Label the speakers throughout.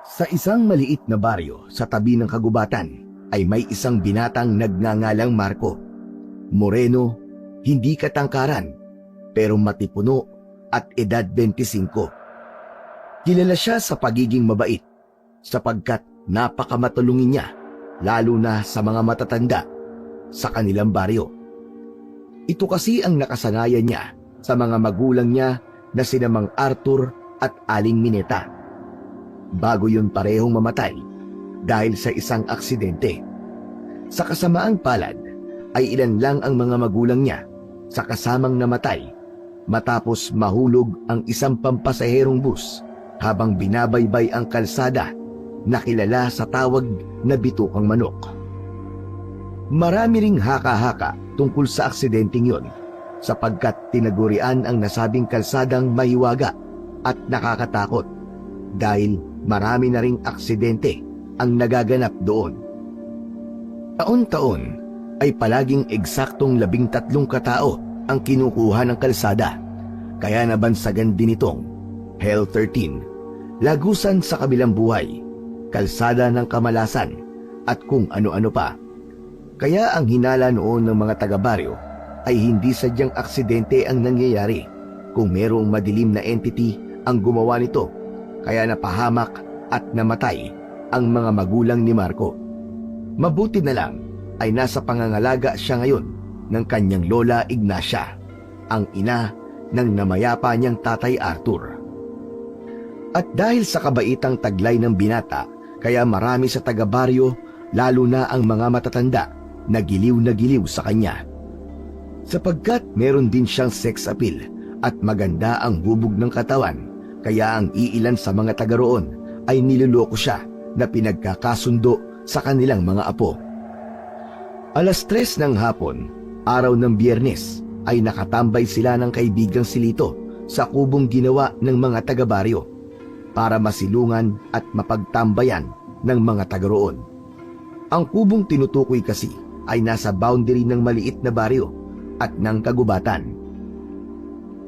Speaker 1: Sa isang maliit na baryo sa tabi ng kagubatan ay may isang binatang nagngangalang Marco. Moreno, hindi katangkaran, pero matipuno at edad 25. Kilala siya sa pagiging mabait sapagkat napakamatulungin niya, lalo na sa mga matatanda sa kanilang baryo. Ito kasi ang nakasanayan niya sa mga magulang niya na sina Mang Arthur at Aling Mineta. Bago yun parehong mamatay dahil sa isang aksidente. Sa kasamaang palad ay ilan lang ang mga magulang niya sa kasamang namatay matapos mahulog ang isang pampasaherong bus habang binabaybay ang kalsada na kilala sa tawag na Bitukang Manok. Marami ring haka-haka tungkol sa aksidenteng yon sapagkat tinagurian ang nasabing kalsadang mahiwaga at nakakatakot dahil marami na ring aksidente ang nagaganap doon. Taon-taon ay palaging eksaktong 13 katao ang kinukuha ng kalsada, kaya nabansagan din itong Hell 13, lagusan sa kabilang buhay, kalsada ng kamalasan at kung ano-ano pa. Kaya ang hinala noon ng mga taga-baryo ay hindi sadyang aksidente ang nangyayari kung merong madilim na entity ang gumawa nito, kaya napahamak at namatay ang mga magulang ni Marco. Mabuti na lang ay nasa pangangalaga siya ngayon ng kanyang lola Ignacia, ang ina ng namayapa niyang tatay Arthur. At dahil sa kabaitang taglay ng binata, kaya marami sa taga-baryo, lalo na ang mga matatanda, na giliw sa kanya. Sapagkat meron din siyang sex appeal at maganda ang hubog ng katawan, kaya ang iilan sa mga taga roon ay niloloko siya na pinagkakasundo sa kanilang mga apo. 3:00 ng hapon, araw ng Biyernes, ay nakatambay sila ng kaibigang si Lito sa kubong ginawa ng mga taga-baryo para masilungan at mapagtambayan ng mga taga roon. Ang kubong tinutukoy kasi ay nasa boundary ng maliit na baryo at ng kagubatan.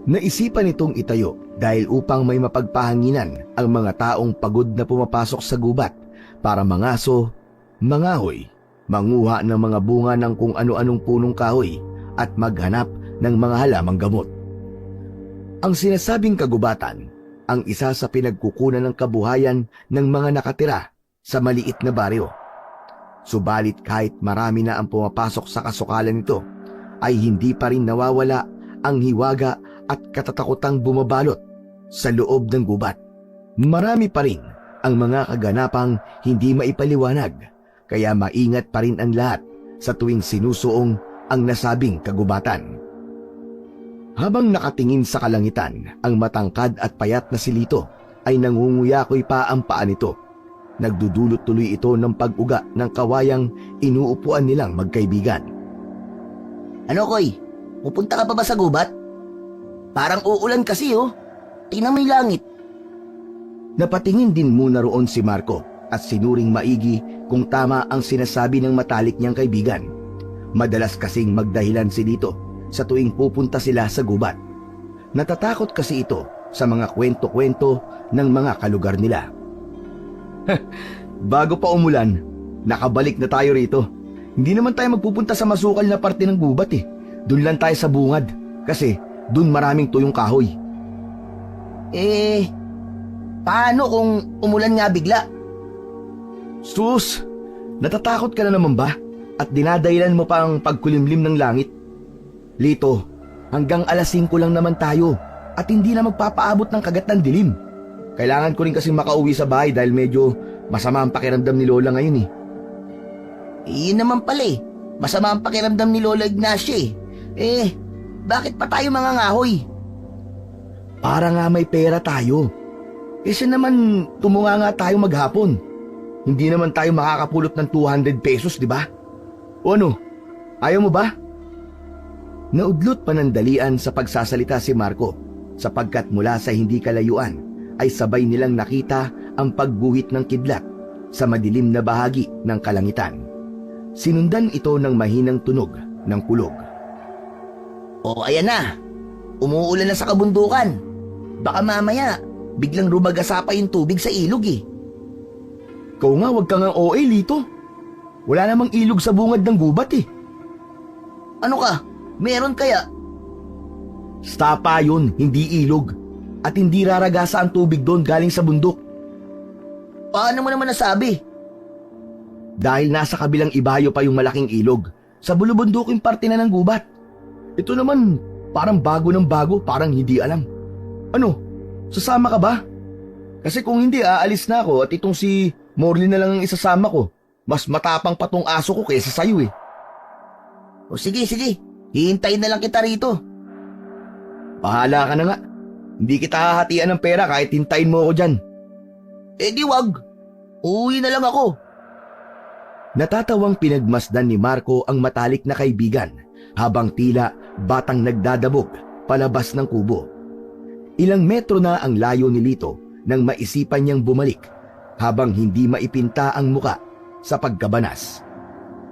Speaker 1: Naisipan itong itayo dahil upang may mapagpahanginan ang mga taong pagod na pumapasok sa gubat para mangaso, mangahoy, manguha ng mga bunga ng kung ano-anong punong kahoy at maghanap ng mga halamang gamot. Ang sinasabing kagubatan ang isa sa pinagkukunan ng kabuhayan ng mga nakatira sa maliit na baryo. Subalit kahit marami na ang pumapasok sa kasukalan nito, ay hindi pa rin nawawala ang hiwaga at katatakutang bumabalot sa loob ng gubat. Marami pa rin ang mga kaganapang hindi maipaliwanag, kaya maingat pa rin ang lahat sa tuwing sinusuong ang nasabing kagubatan. Habang nakatingin sa kalangitan, ang matangkad at payat na si Lito ay nangunguyakoy pa ang paa nito. Nagdudulot tuloy ito ng pag-uga ng kawayang inuupuan nilang magkaibigan.
Speaker 2: Ano, Koy? Pupunta ka pa ba sa gubat? Parang uulan kasi, oh. Tingnan mo yung langit.
Speaker 1: Napatingin din muna roon si Marco at sinuring maigi kung tama ang sinasabi ng matalik niyang kaibigan. Madalas kasing magdahilan si Lito sa tuwing pupunta sila sa gubat. Natatakot kasi ito sa mga kwento-kwento ng mga kalugar nila. Bago pa umulan, nakabalik na tayo rito. Hindi naman tayo magpupunta sa masukal na parte ng gubat eh. Doon lang tayo sa bungad kasi doon maraming tuyong kahoy.
Speaker 2: Paano kung umulan nga bigla?
Speaker 1: Sus, natatakot ka na naman ba? At dinadahilan mo pa ang pagkulimlim ng langit? Lito, hanggang 5:00 lang naman tayo at hindi na magpapaabot ng kagat ng dilim. Kailangan ko rin kasing makauwi sa bahay dahil medyo masama ang pakiramdam ni Lola ngayon eh.
Speaker 2: Yun naman pala eh. Masama ang pakiramdam ni Lola Ignacia eh. Bakit pa tayo mga ngahoy?
Speaker 1: Para nga may pera tayo. Kasi naman tumunga nga tayo maghapon. Hindi naman tayo makakapulot ng 200 pesos, di ba? O ano, ayaw mo ba? Naudlot panandalian sa pagsasalita si Marco sapagkat mula sa hindi kalayuan ay sabay nilang nakita ang pagguhit ng kidlat sa madilim na bahagi ng kalangitan. Sinundan ito ng mahinang tunog ng kulog.
Speaker 2: O ayan na, umuulan na sa kabundukan. Baka mamaya, biglang rumagasa pa yung tubig sa ilog eh.
Speaker 1: Ikaw nga, wag ka nga OA, Lito. Wala namang ilog sa bungad ng gubat eh.
Speaker 2: Ano ka? Meron kaya?
Speaker 1: Stapa yun, hindi ilog. At hindi raragasa ang tubig doon galing sa bundok.
Speaker 2: Paano mo naman nasabi?
Speaker 1: Dahil nasa kabilang ibayo pa yung malaking ilog. Sa bulubunduking parte na ng gubat. Ito naman, parang bago ng bago, parang hindi alam. Ano, sasama ka ba? Kasi kung hindi, aalis na ako at itong si Morley na lang ang isasama ko. Mas matapang pa tong aso ko kaysa sa'yo eh.
Speaker 2: O sige, sige. Hihintayin na lang kita rito.
Speaker 1: Bahala ka na nga. Hindi kita hahatian ng pera kahit hintayin mo ako dyan.
Speaker 2: Eh di wag. Uuwi na lang ako.
Speaker 1: Natatawang pinagmasdan ni Marco ang matalik na kaibigan habang tila batang nagdadabog palabas ng kubo. Ilang metro na ang layo ni Lito nang maisipan niyang bumalik habang hindi maipinta ang muka sa pagkabanas.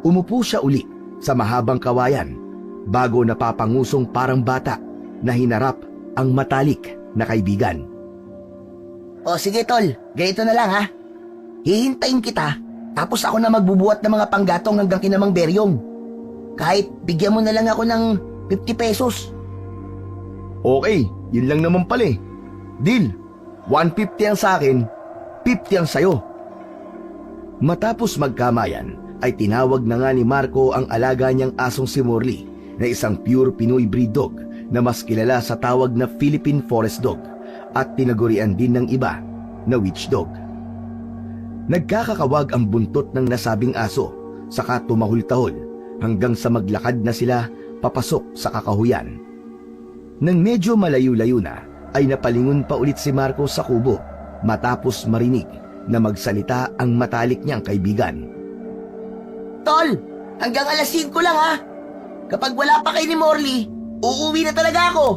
Speaker 1: Umupo siya uli sa mahabang kawayan bago napapangusong parang bata na hinarap ang matalik na kaibigan.
Speaker 2: O sige tol, ganito na lang ha. Hihintayin kita, tapos ako na magbubuhat ng mga panggatong hanggang kinamang beryong. Kahit bigyan mo na lang ako ng 50 pesos.
Speaker 1: Okay, yun lang naman pala eh. Deal, 150 ang sa akin, 50 ang sayo. Matapos magkamayan, ay tinawag na nga ni Marco ang alaga niyang asong si Morley na isang pure Pinoy breed dog na mas kilala sa tawag na Philippine Forest Dog at tinagurian din ng iba na witch dog. Nagkakakawag ang buntot ng nasabing aso saka tumahol-tahol hanggang sa maglakad na sila papasok sa kakahuyan. Nang medyo malayo-layo na ay napalingon pa ulit si Marco sa kubo matapos marinig na magsalita ang matalik niyang kaibigan.
Speaker 2: Tol, hanggang alas 5 lang ha. Kapag wala pa kayo ni Morley, uuwi na talaga ako.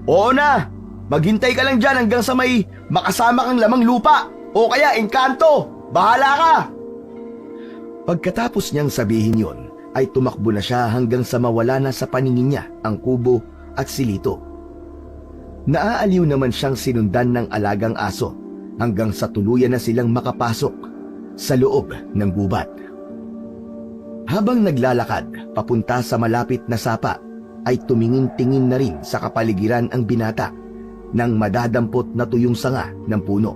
Speaker 1: Oo na, maghintay ka lang dyan hanggang sa may makasama kang lamang lupa o kaya engkanto, bahala ka. Pagkatapos niyang sabihin yon, ay tumakbo na siya hanggang sa mawala na sa paningin niya ang kubo at si Lito. Naaaliw naman siyang sinundan ng alagang aso hanggang sa tuluyan na silang makapasok sa loob ng gubat. Habang naglalakad papunta sa malapit na sapa, ay tumingin-tingin na rin sa kapaligiran ang binata nang madadampot na tuyong sanga ng puno.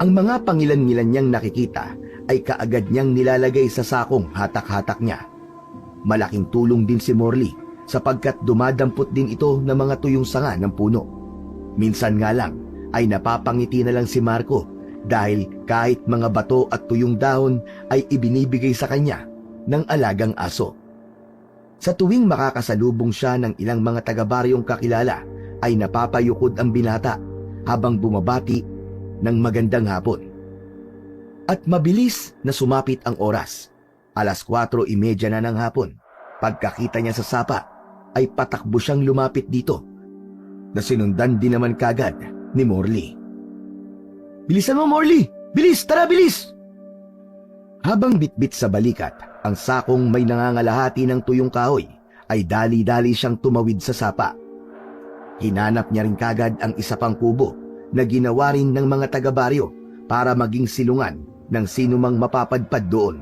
Speaker 1: Ang mga pangilan-ngilan niyang nakikita ay kaagad niyang nilalagay sa sakong hatak-hatak niya. Malaking tulong din si Morley sapagkat dumadampot din ito ng mga tuyong sanga ng puno. Minsan nga lang ay napapangiti na lang si Marco dahil kahit mga bato at tuyong dahon ay ibinibigay sa kanya ng alagang aso. Sa tuwing makakasalubong siya ng ilang mga taga-baryong kakilala ay napapayukod ang binata habang bumabati ng magandang hapon. At mabilis na sumapit ang oras. 4:30 na ng hapon. Pagkakita niya sa sapa ay patakbo siyang lumapit dito na sinundan din naman kagad ni Morley. Bilisan mo, Morley! Bilis! Tara, bilis! Habang bitbit sa balikat ang sakong may nangangalahati ng tuyong kahoy, ay dali-dali siyang tumawid sa sapa. Hinanap niya rin kagad ang isa pang kubo na ginawa rin ng mga taga-baryo para maging silungan ng sinumang mapapadpad doon.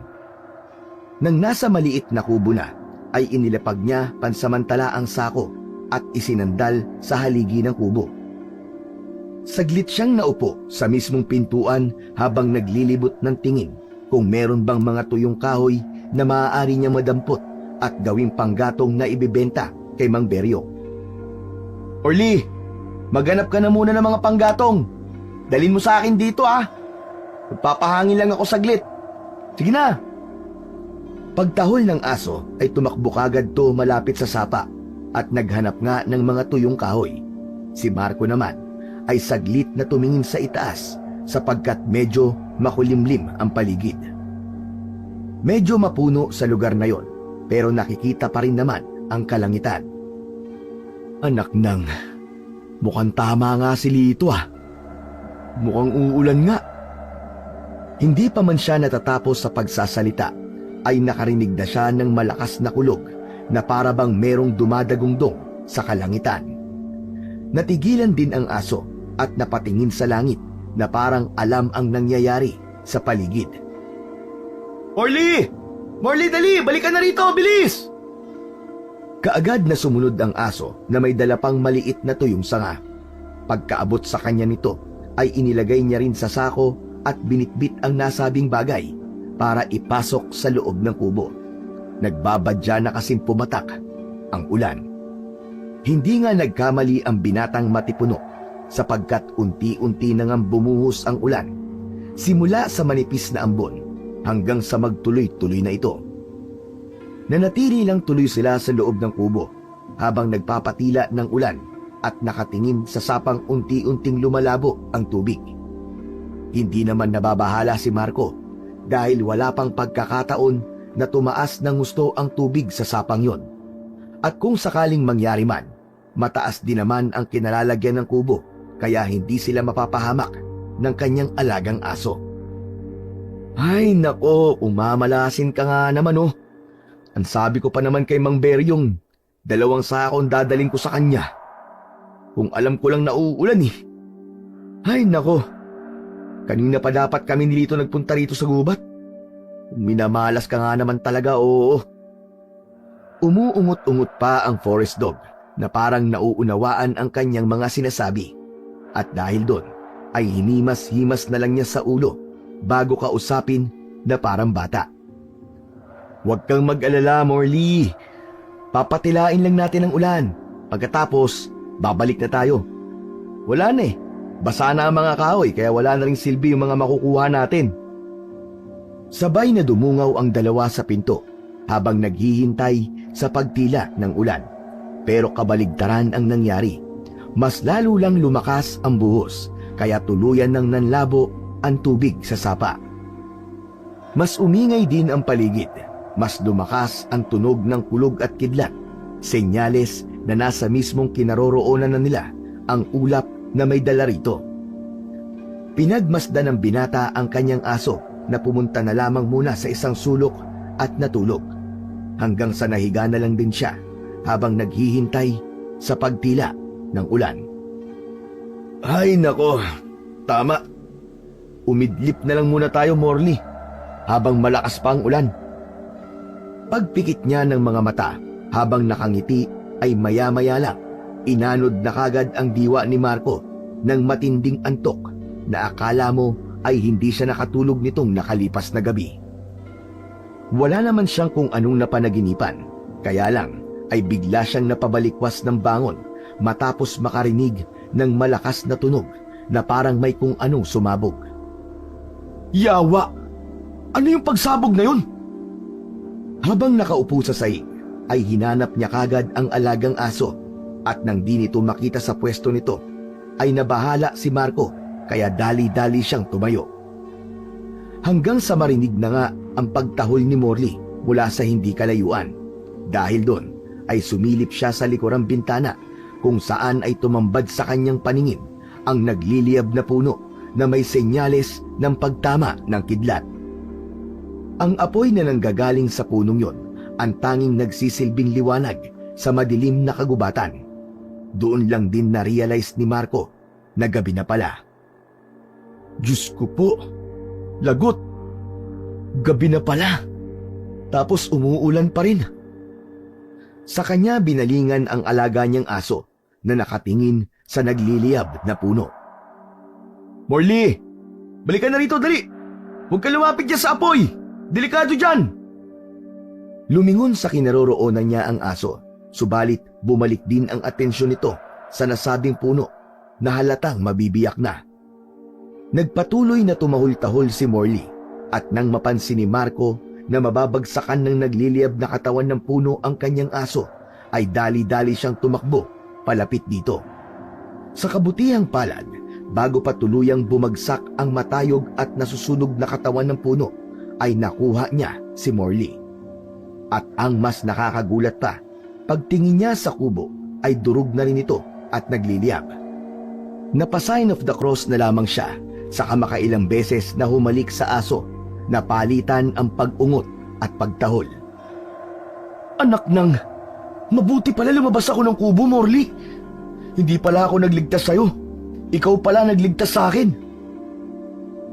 Speaker 1: Nang nasa maliit na kubo na, ay inilapag niya pansamantala ang sako at isinandal sa haligi ng kubo. Saglit siyang naupo sa mismong pintuan habang naglilibot ng tingin kung meron bang mga tuyong kahoy na maaari niya madampot at gawing panggatong na ibibenta kay Mang Beryo. Orly, maghanap ka na muna ng mga panggatong. Dalhin mo sa akin dito Magpapahangin lang ako saglit. Sige na. Pagtahol ng aso ay tumakbo kagad to malapit sa sapa at naghanap nga ng mga tuyong kahoy. Si Marco naman ay saglit na tumingin sa itaas sapagkat medyo makulimlim ang paligid. Medyo mapuno sa lugar na yon pero nakikita pa rin naman ang kalangitan. Anak nang, mukhang tama nga si Lito Mukhang uulan nga. Hindi pa man siya natatapos sa pagsasalita ay nakarinig na siya ng malakas na kulog na para bang merong dumadagungdong sa kalangitan. Natigilan din ang aso at napatingin sa langit na parang alam ang nangyayari sa paligid. Morley! Morley, dali! Balikan na rito! Bilis! Kaagad na sumunod ang aso na may dala pang maliit na tuyong sanga. Pagkaabot sa kanya nito ay inilagay niya rin sa sako at binitbit ang nasabing bagay para ipasok sa loob ng kubo. Nagbabadya na kasing pumatak ang ulan. Hindi nga nagkamali ang binatang matipuno sapagkat unti-unti na ngang bumuhos ang ulan. Simula sa manipis na ambon hanggang sa magtuloy-tuloy na ito. Nanatili lang tuloy sila sa loob ng kubo habang nagpapatila ng ulan at nakatingin sa sapang unti-unting lumalabo ang tubig. Hindi naman nababahala si Marco dahil wala pang pagkakataon na tumaas ng gusto ang tubig sa sapang yon. At kung sakaling mangyari man, mataas din naman ang kinalalagyan ng kubo kaya hindi sila mapapahamak ng kanyang alagang aso. Ay nako, umamalasin ka nga naman oh. Ang sabi ko pa naman kay Mang Beryong, 2 sakong dadaling ko sa kanya. Kung alam ko lang na uulan eh. Ay nako, kanina pa dapat kami nilito nagpunta rito sa gubat. Minamalas ka nga naman talaga, oo. Umuungot-ungot pa ang forest dog na parang nauunawaan ang kanyang mga sinasabi. At dahil doon, ay hinimas-himas na lang niya sa ulo bago kausapin na parang bata. Huwag kang mag-alala, Morley. Papatilain lang natin ang ulan. Pagkatapos, babalik na tayo. Wala na eh. Basa na ang mga kahoy kaya wala na ring silbi yung mga makukuha natin. Sabay na dumungaw ang dalawa sa pinto habang naghihintay sa pagtila ng ulan. Pero kabaligtaran ang nangyari. Mas lalo lang lumakas ang buhos kaya tuluyan ng nanlabo ang tubig sa sapa. Mas umingay din ang paligid. Mas lumakas ang tunog ng kulog at kidlat. Senyales na nasa mismong kinaroroonan na nila ang ulap na may dala rito. Pinagmasdan ng binata ang kanyang aso na pumunta na lamang muna sa isang sulok at natulog. Hanggang sa nahiga na lang din siya habang naghihintay sa pagtila ng ulan. Ay nako, tama. Umidlip na lang muna tayo, Morley, habang malakas pa ang ulan. Pagpikit niya ng mga mata habang nakangiti ay maya-maya lang inanod na kagad ang diwa ni Marco ng matinding antok na akala mo ay hindi siya nakatulog nitong nakalipas na gabi. Wala naman siyang kung anong napanaginipan, kaya lang ay bigla siyang napabalikwas ng bangon matapos makarinig ng malakas na tunog na parang may kung anong sumabog. Yawa! Ano yung pagsabog na yun? Habang nakaupo sa sahig, ay hinanap niya kagad ang alagang aso at nang di nito makita sa pwesto nito, ay nabahala si Marco kaya dali-dali siyang tumayo. Hanggang sa marinig na nga ang pagtahol ni Morley mula sa hindi kalayuan. Dahil doon ay sumilip siya sa likurang bintana kung saan ay tumambad sa kanyang paningin ang nagliliyab na puno na may senyales ng pagtama ng kidlat. Ang apoy na nanggagaling sa punong yon ang tanging nagsisilbing liwanag sa madilim na kagubatan. Doon lang din na-realize ni Marco na gabi na pala. Diyos ko po, lagot! Gabi na pala. Tapos umuulan pa rin. Sa kanya binalingan ang alaga niyang aso na nakatingin sa nagliliyab na puno. Morley! Balikan na rito, dali! Huwag ka lumapit dyan sa apoy! Delikado dyan! Lumingon sa kinaroroonan niya ang aso, subalit bumalik din ang atensyon nito sa nasabing puno na halatang mabibiyak na. Nagpatuloy na tumahol-tahol si Morley at nang mapansin ni Marco na mababagsakan ng nagliliyab na katawan ng puno ang kanyang aso, ay dali-dali siyang tumakbo palapit dito. Sa kabutihang palad, bago pa tuluyang bumagsak ang matayog at nasusunog na katawan ng puno, ay nakuha niya si Morley. At ang mas nakakagulat pa, pagtingin niya sa kubo ay durog na rin ito at nagliliyab. Napa-sign of the cross na lamang siya sa kamakailang beses na humalik sa aso na palitan ang pag-ungot at pagtahol. Anak nang, mabuti pala lumabas ako ng kubo, Morley. Hindi pala ako nagligtas sa'yo. Ikaw pala nagligtas sa akin.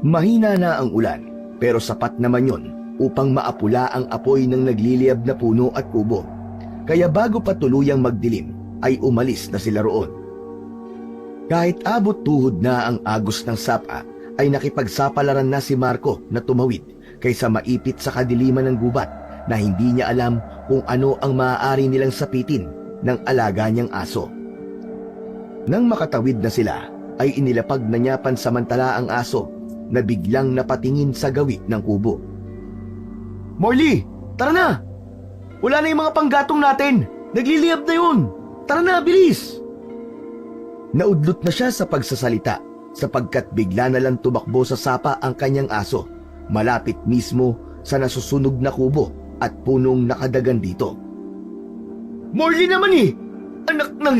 Speaker 1: Mahina na ang ulan, pero sapat naman yon upang maapula ang apoy ng nagliliyab na puno at kubo. Kaya bago pa tuluyang magdilim, ay umalis na sila roon. Kahit abot tuhod na ang agos ng sapa, ay nakipagsapalaran na si Marco na tumawid kaysa maipit sa kadiliman ng gubat na hindi niya alam kung ano ang maaari nilang sapitin ng alaga niyang aso. Nang makatawid na sila, ay inilapag na niya pansamantala ang aso na biglang napatingin sa gawi ng kubo. "Morley, tara na! Wala na yung mga panggatong natin! Nagliliyab na yun! Tara na, bilis!" Naudlot na siya sa pagsasalita sapagkat bigla na lang tumakbo sa sapa ang kanyang aso, malapit mismo sa nasusunog na kubo at punong nakadagan dito. "Morley naman eh! Anak ng...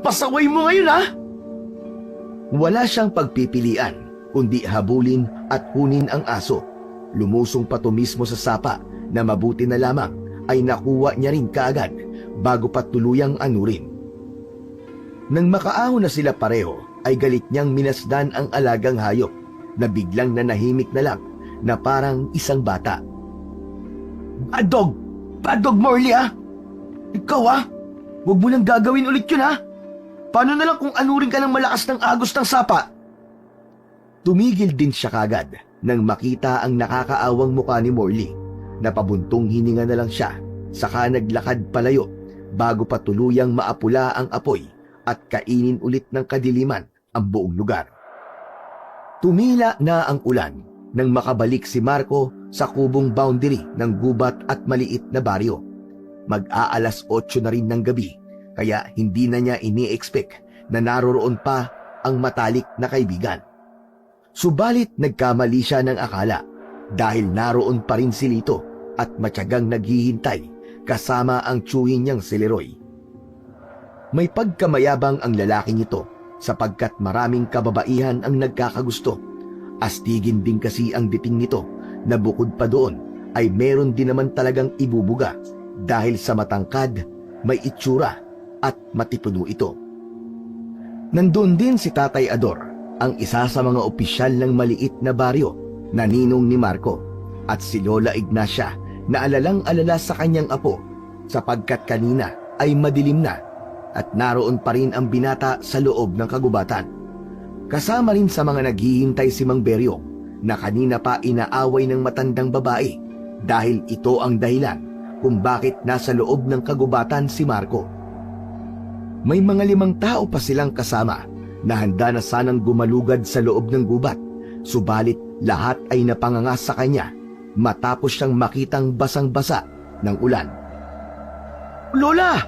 Speaker 1: pasaway mo ngayon ha!" Wala siyang pagpipilian, kundi habulin at kunin ang aso. Lumusong pa to mismo sa sapa na mabuti na lamang ay nakuha niya rin kaagad bago pa tuluyang anurin. Nang makaahon na sila pareho, ay galit niyang minasdan ang alagang hayop na biglang nanahimik na lang na parang isang bata. Bad dog! Bad dog, Morley ha! Ikaw ha! Huwag mo nang gagawin ulit yun ha! Paano na lang kung anurin ka ng malakas ng agos ng sapa? Tumigil din siya kagad nang makita ang nakakaawang mukha ni Morley. Napabuntong hininga na lang siya, saka naglakad palayo bago pa tuluyang maapula ang apoy at kainin ulit ng kadiliman ang buong lugar. Tumila na ang ulan nang makabalik si Marco sa kubong boundary ng gubat at maliit na baryo. Mag-aalas 8 na rin ng gabi, kaya hindi na niya ini-expect na naroroon pa ang matalik na kaibigan. Subalit nagkamali siya ng akala dahil naroon pa rin si Lito at matyagang naghihintay kasama ang tiyuhin niyang si Leroy. May pagkamayabang ang lalaking ito sapagkat maraming kababaihan ang nagkakagusto. Astigin din kasi ang dating nito na bukod pa doon ay meron din naman talagang ibubuga dahil sa matangkad, may itsura at matipuno ito. Nandun din si Tatay Ador, ang isa sa mga opisyal ng maliit na baryo na ninong ni Marco, at si Lola Ignacia na alalang-alala sa kanyang apo sapagkat kanina ay madilim na at naroon pa rin ang binata sa loob ng kagubatan. Kasama rin sa mga naghihintay si Mang Beryong na kanina pa inaaway ng matandang babae dahil ito ang dahilan kung bakit nasa loob ng kagubatan si Marco. May mga 5 tao pa silang kasama na handa na sanang gumalugad sa loob ng gubat, subalit lahat ay napanganga sa kanya matapos siyang makitang basang-basa ng ulan. "Lola!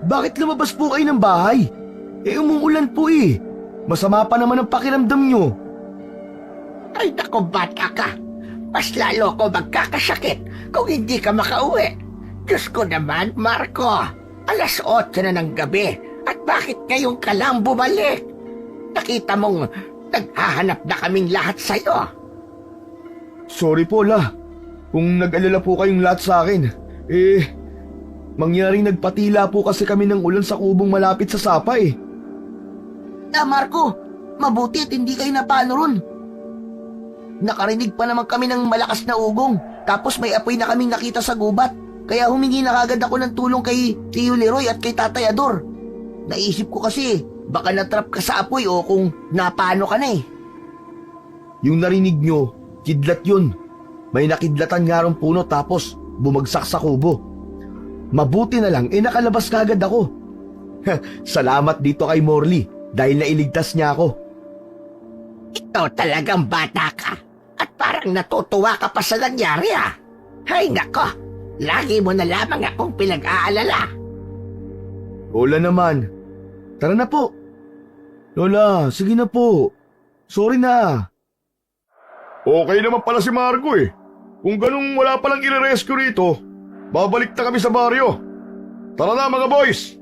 Speaker 1: Bakit lumabas po kayo ng bahay? Umuulan po eh. Masama pa naman ang pakiramdam nyo."
Speaker 3: "Ay nako, bata ka. Mas lalo ko magkakasakit kung hindi ka makauwi. Diyos ko naman, Marco. Alas 8 na ng gabi at bakit ngayon ka lang bumalik? Nakita mong naghahanap na kaming lahat sa'yo."
Speaker 1: "Sorry po, La. Kung nag-alala po kayong lahat sa akin, mangyaring nagpatila po kasi kami ng ulan sa kubong malapit sa sapa eh."
Speaker 2: Marco, mabuti at hindi kayo napano ron. Nakarinig pa naman kami ng malakas na ugong, tapos may apoy na kaming nakita sa gubat. Kaya humingi na kagad ako ng tulong kay Tio Leroy at kay Tatay Ador. Naisip ko kasi, baka natrap ka sa apoy o kung napano ka na eh.
Speaker 1: Yung narinig nyo, kidlat yun. May nakidlatan nga rong puno tapos bumagsak sa kubo. Mabuti na lang, nakalabas kagad ako. Salamat dito kay Morley dahil nailigtas niya ako.
Speaker 3: Ikaw talagang bata ka at parang natutuwa ka pa sa nangyari ah. Ay nako, lagi mo na lamang akong pinag-aalala.
Speaker 1: Lola naman, tara na po. Lola, sige na po. Sorry na.
Speaker 4: Okay naman pala si Marco eh. Kung ganun wala palang i-rescue rito, babalik na kami sa baryo. Tara na mga boys!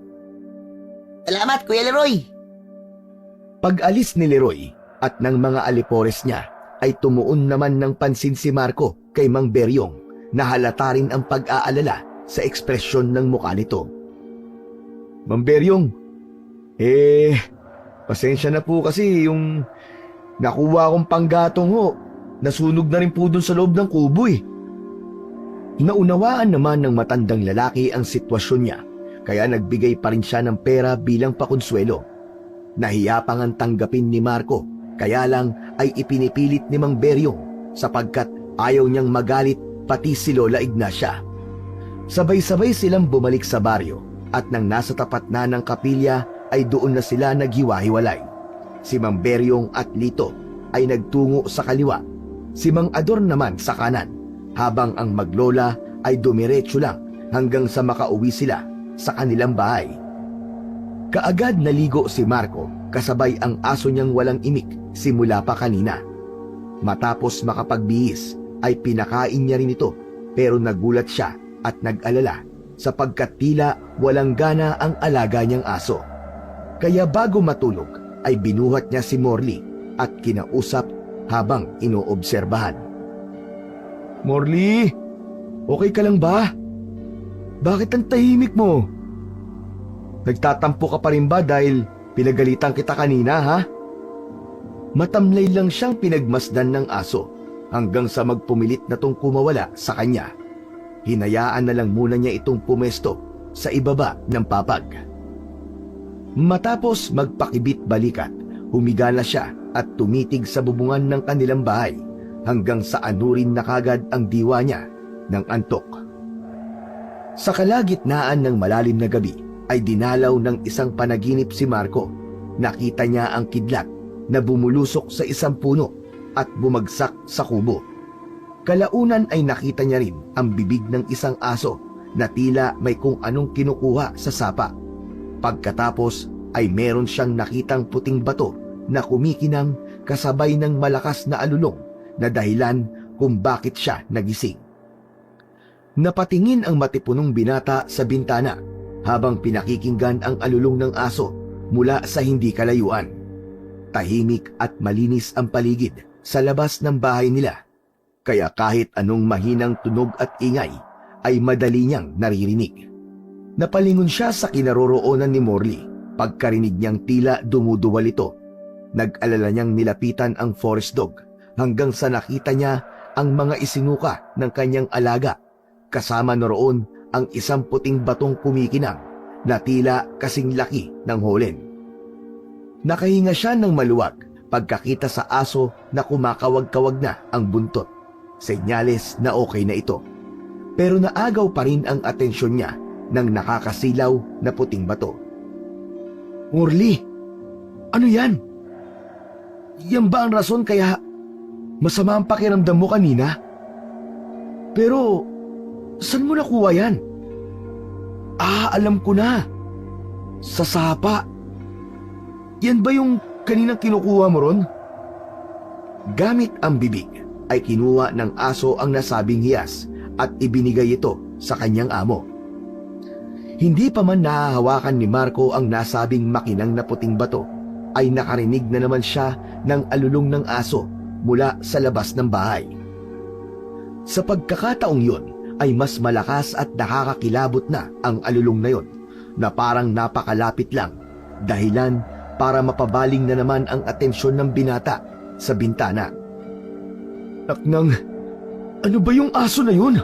Speaker 2: Salamat, Kuya Leroy.
Speaker 1: Pag-alis ni Leroy at ng mga alipores niya, ay tumuon naman ng pansin si Marco kay Mang Beryong na halata rin ang pag-aalala sa ekspresyon ng mukha nito. Mang Beryong, pasensya na po kasi yung Nakuha akong panggatong ho. Nasunog na rin po dun sa loob ng kubo eh. Naunawaan naman ng matandang lalaki ang sitwasyon niya, kaya nagbigay pa rin siya ng pera bilang pakonsuelo. Nahiya pa ngang tanggapin ni Marco, kaya lang ay ipinipilit ni Mang Beryong sapagkat ayaw niyang magalit pati si Lola Ignacia. Sabay-sabay silang bumalik sa baryo at nang nasa tapat na ng kapilya ay doon na sila naghiwa-hiwalay. Si Mang Beryong at Lito ay nagtungo sa kaliwa, si Mang Ador naman sa kanan, habang ang maglola ay dumiretso lang hanggang sa makauwi sila sa kanilang bahay. Kaagad naligo si Marco kasabay ang aso niyang walang imik simula pa kanina. Matapos makapagbihis ay pinakain niya rin ito, pero nagulat siya at nag-alala sapagkat tila walang gana ang alaga niyang aso. Kaya bago matulog ay binuhat niya si Morley at kinausap habang inoobserbahan. "Morley, okay ka lang ba? Bakit ang tahimik mo? Nagtatampo ka pa rin ba dahil pinagalitan kita kanina, ha?" Matamlay lang siyang pinagmasdan ng aso hanggang sa magpumilit na tong kumawala sa kanya. Hinayaan na lang muna niya itong pumesto sa ibaba ng papag. Matapos magpakibit-balikat, humiga na siya at tumitig sa bubungan ng kanilang bahay hanggang sa anurin na kagad ang diwa niya ng antok. Sa kalagitnaan ng malalim na gabi ay dinalaw ng isang panaginip si Marco. Nakita niya ang kidlat na bumulusok sa isang puno at bumagsak sa kubo. Kalaunan ay nakita niya rin ang bibig ng isang aso na tila may kung anong kinukuha sa sapa. Pagkatapos ay meron siyang nakitang puting bato na kumikinang kasabay ng malakas na alulong na dahilan kung bakit siya nagising. Napatingin ang matipunong binata sa bintana habang pinakikinggan ang alulong ng aso mula sa hindi kalayuan. Tahimik at malinis ang paligid sa labas ng bahay nila, kaya kahit anong mahinang tunog at ingay ay madali niyang naririnig. Napalingon siya sa kinaroroonan ni Morley pagkarinig niyang tila dumuduwal ito. Nag-alala niyang nilapitan ang forest dog hanggang sa nakita niya ang mga isinuka ng kanyang alaga, kasama na roon ang isang puting batong kumikinang na tila kasing laki ng holen. Nakahinga siya ng maluwag pagkakita sa aso na kumakawag-kawag na ang buntot, senyales na okay na ito. Pero naagaw pa rin ang atensyon niya ng nakakasilaw na puting bato. "Morley, ano yan? Yan ba ang rason kaya masama ang pakiramdam mo kanina? Pero saan mo nakuha yan?" Alam ko na. Sa sapa. Yan ba yung kaninang kinukuha mo ron?" Gamit ang bibig ay kinuha ng aso ang nasabing hiyas at ibinigay ito sa kanyang amo. Hindi pa man nahahawakan ni Marco ang nasabing makinang na puting bato, ay nakarinig na naman siya ng alulong ng aso mula sa labas ng bahay. Sa pagkakataong yun ay mas malakas at nakakakilabot na ang alulong na yon na parang napakalapit lang, dahilan para mapabaling na naman ang atensyon ng binata sa bintana. "Naknang, ano ba yung aso na yun?"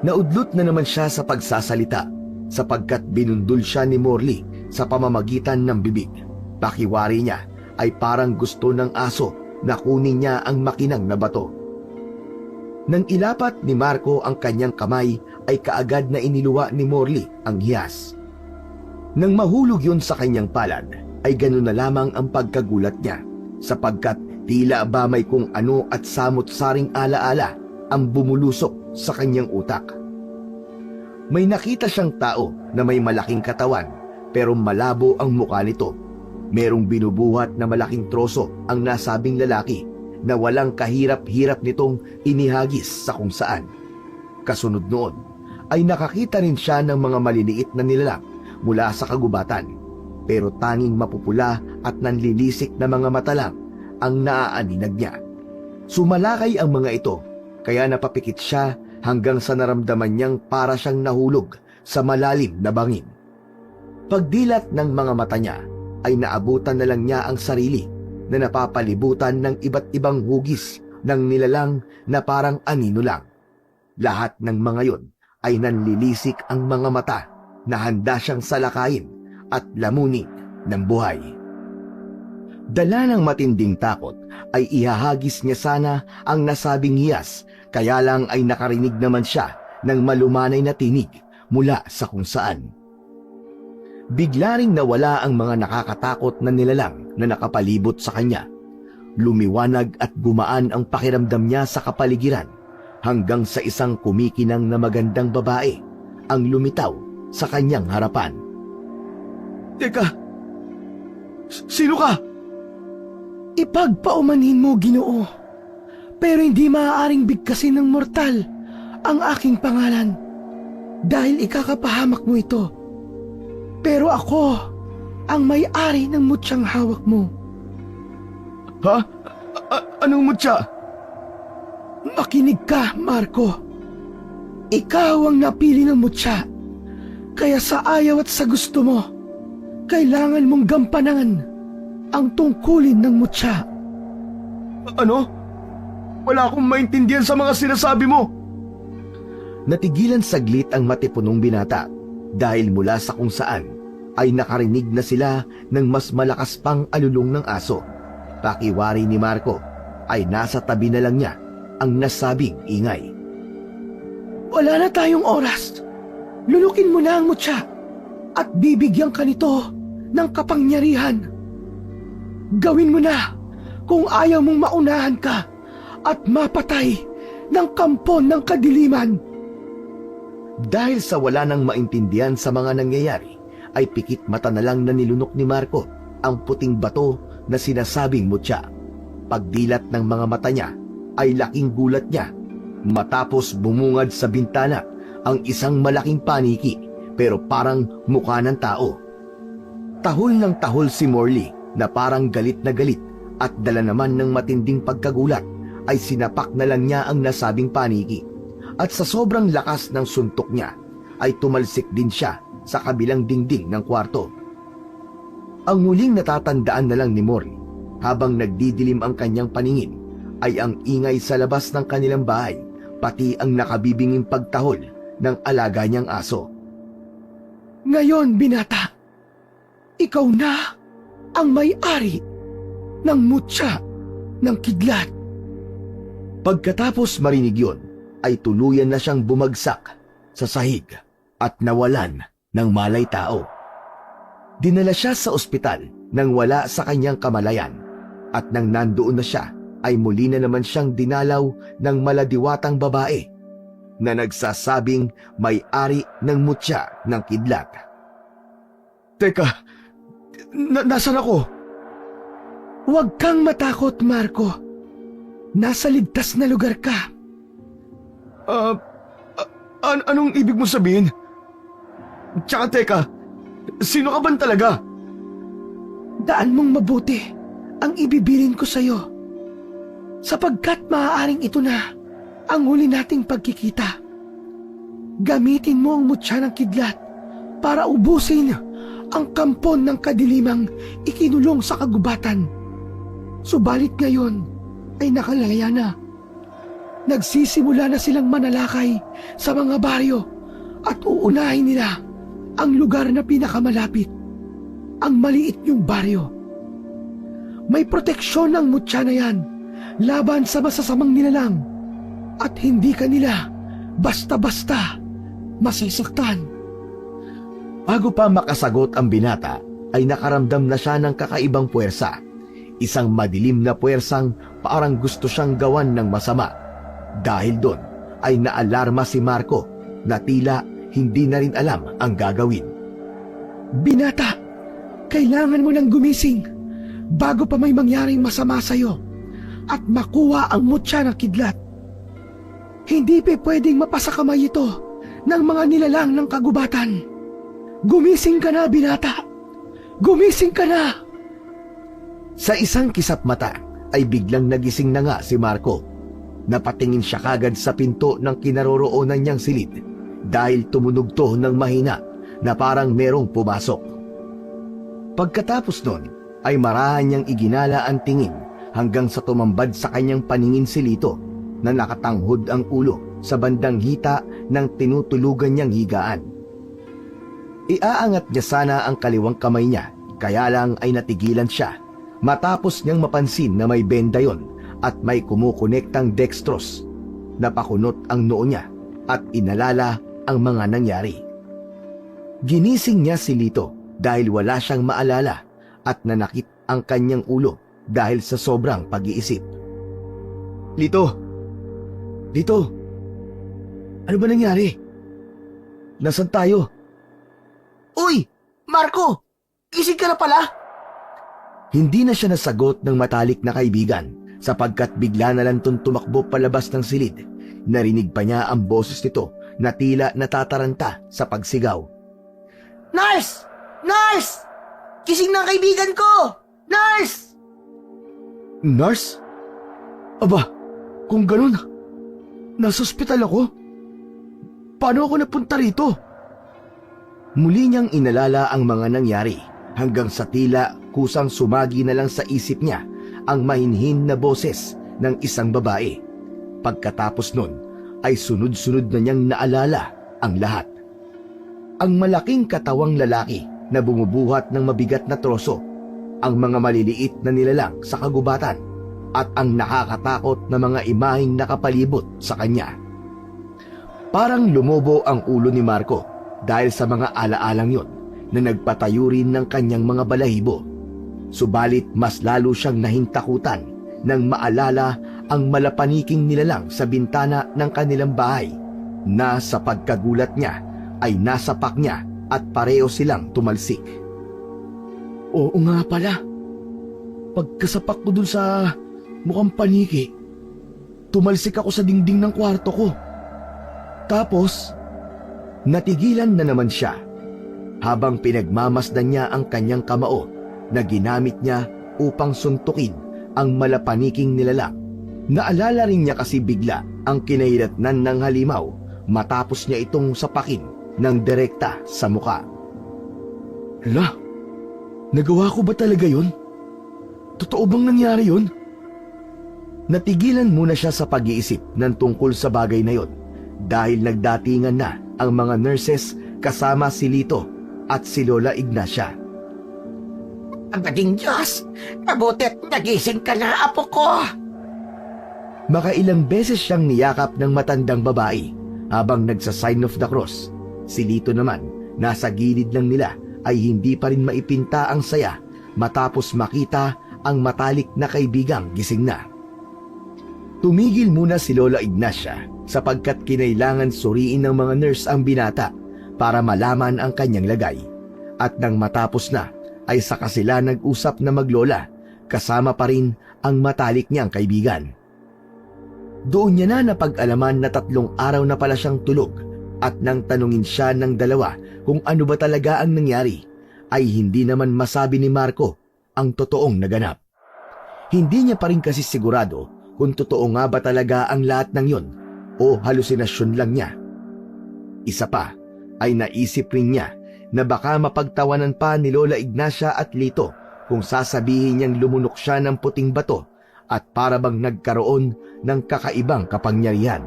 Speaker 1: Naudlot na naman siya sa pagsasalita sapagkat binundol siya ni Morley sa pamamagitan ng bibig. Pakiwari niya ay parang gusto ng aso na kunin niya ang makinang na bato. Nang ilapat ni Marco ang kanyang kamay ay kaagad na iniluwa ni Morley ang hiyas. Nang mahulog yun sa kanyang palad ay ganun na lamang ang pagkagulat niya sapagkat tila ba may kung ano at samot-saring alaala ang bumulusok sa kanyang utak. May nakita siyang tao na may malaking katawan pero malabo ang mukha nito. Merong binubuhat na malaking troso ang nasabing lalaki na walang kahirap-hirap nitong inihagis sa kung saan. Kasunod noon ay nakakita rin siya ng mga maliliit na nilalang mula sa kagubatan, pero tanging mapupula at nanlilisik na mga mata lang ang naaaninag niya. Sumalakay ang mga ito, kaya napapikit siya hanggang sa naramdaman niyang para siyang nahulog sa malalim na bangin. Pagdilat ng mga mata niya ay naabutan na lang niya ang sarili na napapalibutan ng iba't ibang hugis ng nilalang na parang anino lang. Lahat ng mga yon ay nanlilisik ang mga mata na handa siyang salakayin at lamunin ng buhay. Dala ng matinding takot ay ihahagis niya sana ang nasabing hiyas, kaya lang ay nakarinig naman siya ng malumanay na tinig mula sa kung saan. Bigla ring nawala ang mga nakakatakot na nilalang na nakapalibot sa kanya. Lumiwanag at gumaan ang pakiramdam niya sa kapaligiran hanggang sa isang kumikinang na magandang babae ang lumitaw sa kanyang harapan. Teka, sino ka?
Speaker 5: Ipagpaumanhin mo, Ginoo, pero hindi maaaring bigkasin ng mortal ang aking pangalan dahil ikakapahamak mo ito. Pero ako ang may-ari ng mutyang hawak mo.
Speaker 1: Ha? Anong mutya?
Speaker 5: Makinig ka, Marco. Ikaw ang napili ng mutya, kaya sa ayaw at sa gusto mo, kailangan mong gampanan ang tungkulin ng mutya.
Speaker 1: Ano? Wala akong maintindihan sa mga sinasabi mo. Natigilan saglit ang matipunong binata dahil mula sa kung saan ay nakarinig na sila ng mas malakas pang alulong ng aso. Pakiwari ni Marco ay nasa tabi na lang niya ang nasabing ingay.
Speaker 5: Wala na tayong oras. Lulukin mo na ang mutya at bibigyan ka nito ng kapangyarihan. Gawin mo na kung ayaw mong maunahan ka at mapatay ng kampon ng kadiliman.
Speaker 1: Dahil sa wala nang maintindihan sa mga nangyayari, ay pikit mata na lang na nilunok ni Marco ang puting bato na sinasabing mutya. Pagdilat ng mga mata niya ay laking gulat niya matapos bumungad sa bintana ang isang malaking paniki pero parang mukha ng tao. Tahol ng tahol si Morley na parang galit na galit at dala naman ng matinding pagkagulat ay sinapak na lang niya ang nasabing paniki. At sa sobrang lakas ng suntok niya ay tumalsik din siya sa kabilang dingding ng kwarto. Ang huling natatandaan na lang ni Morley habang nagdidilim ang kanyang paningin ay ang ingay sa labas ng kanilang bahay, pati ang nakabibinging pagtahol ng alaga niyang aso.
Speaker 5: Ngayon, binata, ikaw na ang may-ari ng mutya ng kidlat.
Speaker 1: Pagkatapos marinig yun, ay tuluyan na siyang bumagsak sa sahig at nawalan ng malay tao. Dinala siya sa ospital nang wala sa kanyang kamalayan at nang nandoon na siya ay muli na naman siyang dinalaw ng maladiwatang babae na nagsasabing may-ari ng mutya ng kidlat. Teka, nasaan ako?
Speaker 5: Huwag kang matakot, Marco. Nasa ligtas na lugar ka.
Speaker 1: Anong ibig mo sabihin? Tsaka teka, sino ka ba talaga?
Speaker 5: Daan mong mabuti ang ibibilin ko sa'yo. Sapagkat maaaring ito na ang huli nating pagkikita. Gamitin mo ang mutya ng kidlat para ubusin ang kampon ng kadilimang ikinulong sa kagubatan. Subalit ngayon ay nakalaya na. Nagsisimula na silang manalakay sa mga baryo at uunahin nila ang lugar na pinakamalapit, ang maliit niyong baryo. May proteksyon ang mutya na yan laban sa masasamang nilalang at hindi kanila basta-basta masasaktan.
Speaker 1: Bago pa makasagot ang binata, ay nakaramdam na siya ng kakaibang puwersa. Isang madilim na puwersang parang gusto siyang gawan ng masama. Dahil doon ay naalarma si Marco na tila hindi na rin alam ang gagawin.
Speaker 5: Binata, kailangan mo nang gumising bago pa may mangyaring masama sa'yo at makuha ang mutya ng kidlat. Hindi pa pwedeng mapasakamay ito ng mga nilalang ng kagubatan. Gumising ka na, binata! Gumising ka na!
Speaker 1: Sa isang kisap mata ay biglang nagising na nga si Marco. Napatingin siya kagad sa pinto ng kinaroroonan niyang silid dahil tumunog to ng mahina na parang merong pumasok. Pagkatapos nun ay marahan niyang iginala ang tingin hanggang sa tumambad sa kanyang paningin si Lito na nakatanghod ang ulo sa bandang hita ng tinutulugan niyang higaan. Iaangat niya sana ang kaliwang kamay niya, kaya lang ay natigilan siya matapos niyang mapansin na may benda yon at may kumukonektang dextrose. Napakunot ang noo niya at inalala ang mga nangyari. Ginising niya si Lito dahil wala siyang maalala at nanakit ang kanyang ulo dahil sa sobrang pag-iisip. Lito! Lito! Ano ba nangyari? Nasaan tayo?
Speaker 2: Uy! Marco! Gising ka na pala?
Speaker 1: Hindi na siya nasagot ng matalik na kaibigan sapagkat bigla na lang tumakbo palabas ng silid. Narinig pa niya ang boses nito na tila natataranta sa pagsigaw.
Speaker 2: Nurse! Nurse! Gising na ang kaibigan ko! Nurse!
Speaker 1: Nurse? Aba, kung ganun, nasa ospital ako? Paano ako napunta rito? Muli niyang inalala ang mga nangyari hanggang sa tila kusang sumagi na lang sa isip niya ang mahinhin na boses ng isang babae. Pagkatapos nun ay sunod-sunod na niyang naalala ang lahat. Ang malaking katawang lalaki na bumubuhat ng mabigat na troso, ang mga maliliit na nilalang sa kagubatan, at ang nakakatakot na mga imaheng nakapalibot sa kanya. Parang lumobo ang ulo ni Marco dahil sa mga alaalang yon na nagpatayo rin ng kanyang mga balahibo. Subalit mas lalo siyang nahintakutan nang maalala ang malapaniking nilalang sa bintana ng kanilang bahay na sa pagkagulat niya ay nasapak niya at pareho silang tumalsik. Oo nga pala. Pagkasapak ko dun sa mukhang paniki, tumalsik ako sa dingding ng kwarto ko. Tapos, natigilan na naman siya habang pinagmamasdan niya ang kanyang kamao na ginamit niya upang suntukin ang malapaniking nilalang. Naalala rin niya kasi bigla ang kinahiratnan ng halimaw matapos niya itong sapakin ng direkta sa muka. Hala, nagawa ko ba talaga yun? Totoo bang nangyari yun? Natigilan muna siya sa pag-iisip ng tungkol sa bagay na yon dahil nagdatingan na ang mga nurses kasama si Lito at si Lola Ignacia.
Speaker 3: Ang bading Diyos! Mabutit nagising ka na, apo ko!
Speaker 1: Makailang beses siyang niyakap ng matandang babae habang nagsa-sign of the cross. Si Lito naman, nasa gilid lang nila ay hindi pa rin maipinta ang saya matapos makita ang matalik na kaibigang gising na. Tumigil muna si Lola Ignacia sapagkat kinailangan suriin ng mga nurse ang binata para malaman ang kanyang lagay. At nang matapos na, ay saka sila nag-usap na maglola kasama pa rin ang matalik niyang kaibigan. Doon niya na napag-alaman na 3 araw na pala siyang tulog at nang tanungin siya ng dalawa kung ano ba talaga ang nangyari, ay hindi naman masabi ni Marco ang totoong naganap. Hindi niya pa rin kasi sigurado kung totoo nga ba talaga ang lahat ng yon o halusinasyon lang niya. Isa pa ay naisip rin niya na baka mapagtawanan pa ni Lola Ignacia at Lito kung sasabihin niyang lumunok siya ng puting bato at para bang nagkaroon ng kakaibang kapangyarihan.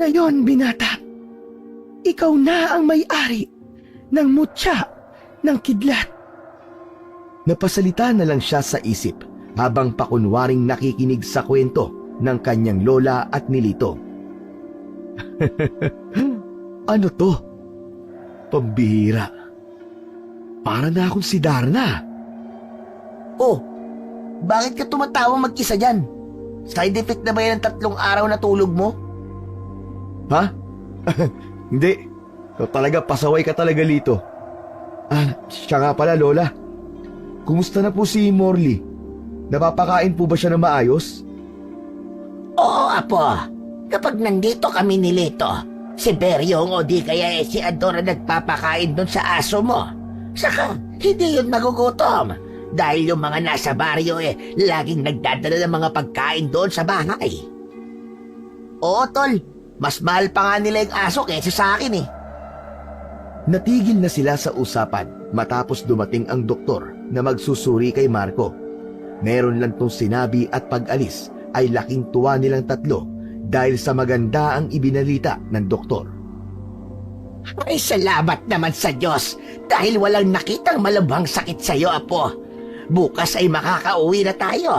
Speaker 5: Ngayon, binata, ikaw na ang may-ari ng mutya ng kidlat.
Speaker 1: Napasalita na lang siya sa isip habang pakunwaring nakikinig sa kwento ng kanyang lola at ni Lito. Ano to? Pambihira. Para na akong si Darna.
Speaker 2: Oh, bakit ka tumatawang mag-isa dyan? Side effect na ba yan ng 3 araw na tulog mo?
Speaker 1: Ha? Hindi. Ikaw talaga, pasaway ka talaga, Lito. Siya nga pala, Lola. Kumusta na po si Morley? Napapakain po ba siya na maayos?
Speaker 3: Oo, apo. Kapag nandito kami ni Lito, si Beryong o di kaya si Adora nagpapakain doon sa aso mo. Saka, hindi yun magugutom. Dahil yung mga nasa baryo laging nagdadala ng mga pagkain doon sa bahay.
Speaker 2: Oo, tol. Mas mahal pa nga nila yung aso kaysa sa akin eh.
Speaker 1: Natigil na sila sa usapan matapos dumating ang doktor na magsusuri kay Marco. Meron lang tong sinabi at pag-alis ay laking tuwa nilang tatlo dahil sa maganda ang ibinalita ng doktor.
Speaker 3: Ay, salamat naman sa Diyos dahil walang nakitang malubhang sakit sa'yo, Apo. Bukas ay makakauwi na tayo.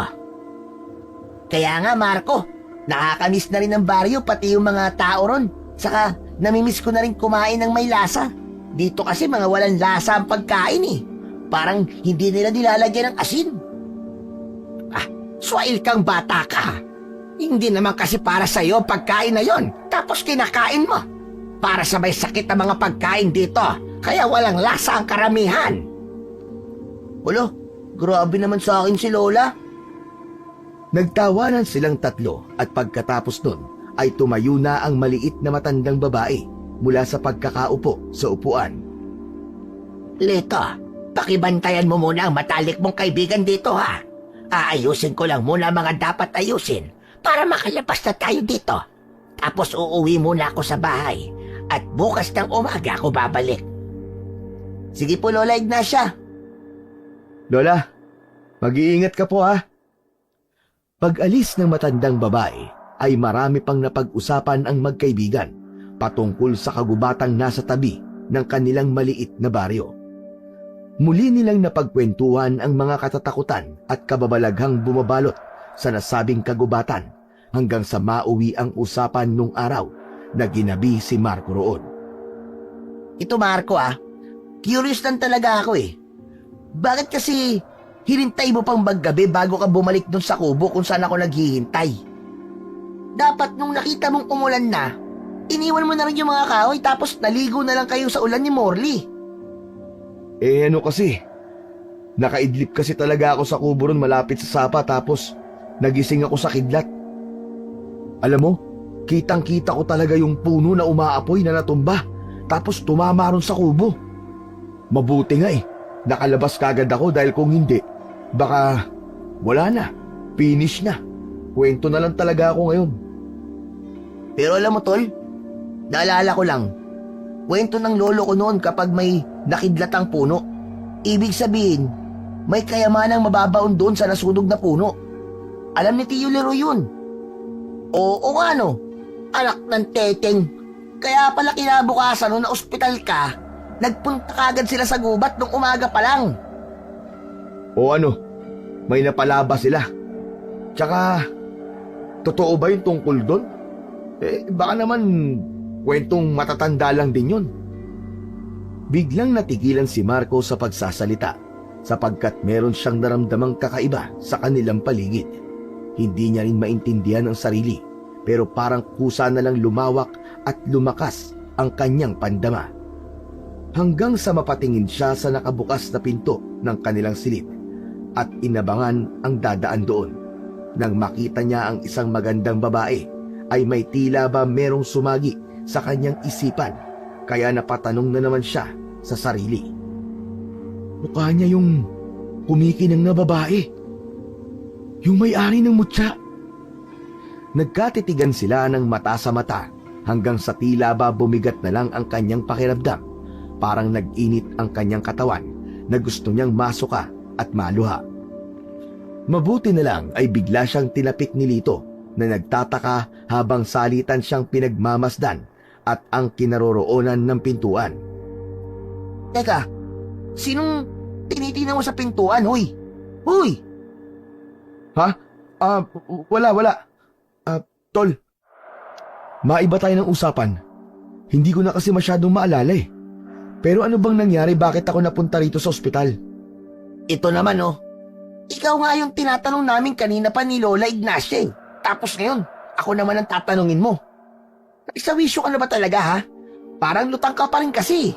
Speaker 2: Kaya nga, Marco, nakakamiss na rin ng baryo pati yung mga tao ron. Saka namimiss ko na rin kumain ng may lasa. Dito kasi mga walang lasa ang pagkain eh. Parang hindi nila nilalagyan ng asin.
Speaker 3: Swail kang bata ka. Hindi naman kasi para sa'yo pagkain na yon, tapos kinakain mo. Para sa may sakit ang mga pagkain dito, kaya walang lasa ang karamihan.
Speaker 2: Ulo, grabe naman sa akin si Lola.
Speaker 1: Nagtawanan silang tatlo at pagkatapos nun ay tumayo na ang maliit na matandang babae mula sa pagkakaupo sa upuan.
Speaker 3: Lito, pakibantayan mo muna ang matalik mong kaibigan dito ha. Aayusin ko lang muna ang mga dapat ayusin para makalabas na tayo dito. Tapos uuwi muna ako sa bahay at bukas ng umaga ako babalik.
Speaker 2: Sige po, Lola Ignacia.
Speaker 1: Lola, mag-iingat ka po ha. Pag-alis ng matandang babae ay marami pang napag-usapan ang magkaibigan patungkol sa kagubatang nasa tabi ng kanilang maliit na baryo. Muli nilang napagkwentuhan ang mga katatakutan at kababalaghang bumabalot sa nasabing kagubatan hanggang sa mauwi ang usapan nung araw na ginabi si Marco roon.
Speaker 2: Ito, Marco, curious lang talaga ako eh. Bakit kasi hinintay mo pang maggabi bago ka bumalik dun sa kubo kung saan ako naghihintay? Dapat nung nakita mong umulan na, iniwan mo na rin yung mga kahoy tapos naligo na lang kayo sa ulan ni Morley.
Speaker 1: Ano kasi, nakaidlip kasi talaga ako sa kubo ron malapit sa sapa tapos nagising ako sa kidlat. Alam mo, kitang-kita ko talaga yung puno na umaapoy na natumba tapos tumama ron sa kubo. Mabuti nga nakalabas kagad ako dahil kung hindi, baka wala na, finish na. Kwento na lang talaga ako ngayon.
Speaker 2: Pero alam mo, Tol, naalala ko lang, kwento ng lolo ko noon kapag may nakidlatang puno. Ibig sabihin, may kayamanang mababaon doon sa nasunog na puno. Alam ni Tio Leroy yun. Oo nga no, anak ng teteng. Kaya pala kinabukasan nung na ospital ka, nagpunta kagad sila sa gubat nung umaga pa lang.
Speaker 1: O ano, may napalaba sila. Tsaka, totoo ba yung tungkol doon? Baka naman kwentong matatanda lang din yun. Biglang natigilan si Marco sa pagsasalita sapagkat meron siyang naramdamang kakaiba sa kanilang paligid. Hindi niya rin maintindihan ang sarili pero parang kusa na lang lumawak at lumakas ang kanyang pandama. Hanggang sa mapatingin siya sa nakabukas na pinto ng kanilang silid at inabangan ang dadaan doon. Nang makita niya ang isang magandang babae ay may tila ba merong sumagi sa kanyang isipan kaya napatanong na naman siya sa sarili. Mukha niya yung kumikinang na babae. Yung may-ari ng mutya. Nagkatitigan sila ng mata sa mata hanggang sa tila ba bumigat na lang ang kanyang pakiramdam. Parang nag-init ang kanyang katawan na gusto niyang masuka at maluha. Mabuti na lang ay bigla siyang tinapik ni Lito na nagtataka habang salitan siyang pinagmamasdan at ang kinaroroonan ng pintuan.
Speaker 2: Teka, sinong tinitingnan mo sa pintuan, huy? Huy!
Speaker 1: Ha? Wala. Tol, maiba tayo ng usapan. Hindi ko na kasi masyadong maalala eh. Pero ano bang nangyari, bakit ako napunta rito sa ospital?
Speaker 2: Ito naman ikaw nga yung tinatanong namin kanina pa ni Lola Ignacia eh. Tapos ngayon, ako naman ang tatanungin mo. Naisawisyo ka na ba talaga ha? Parang lutang ka pa rin kasi.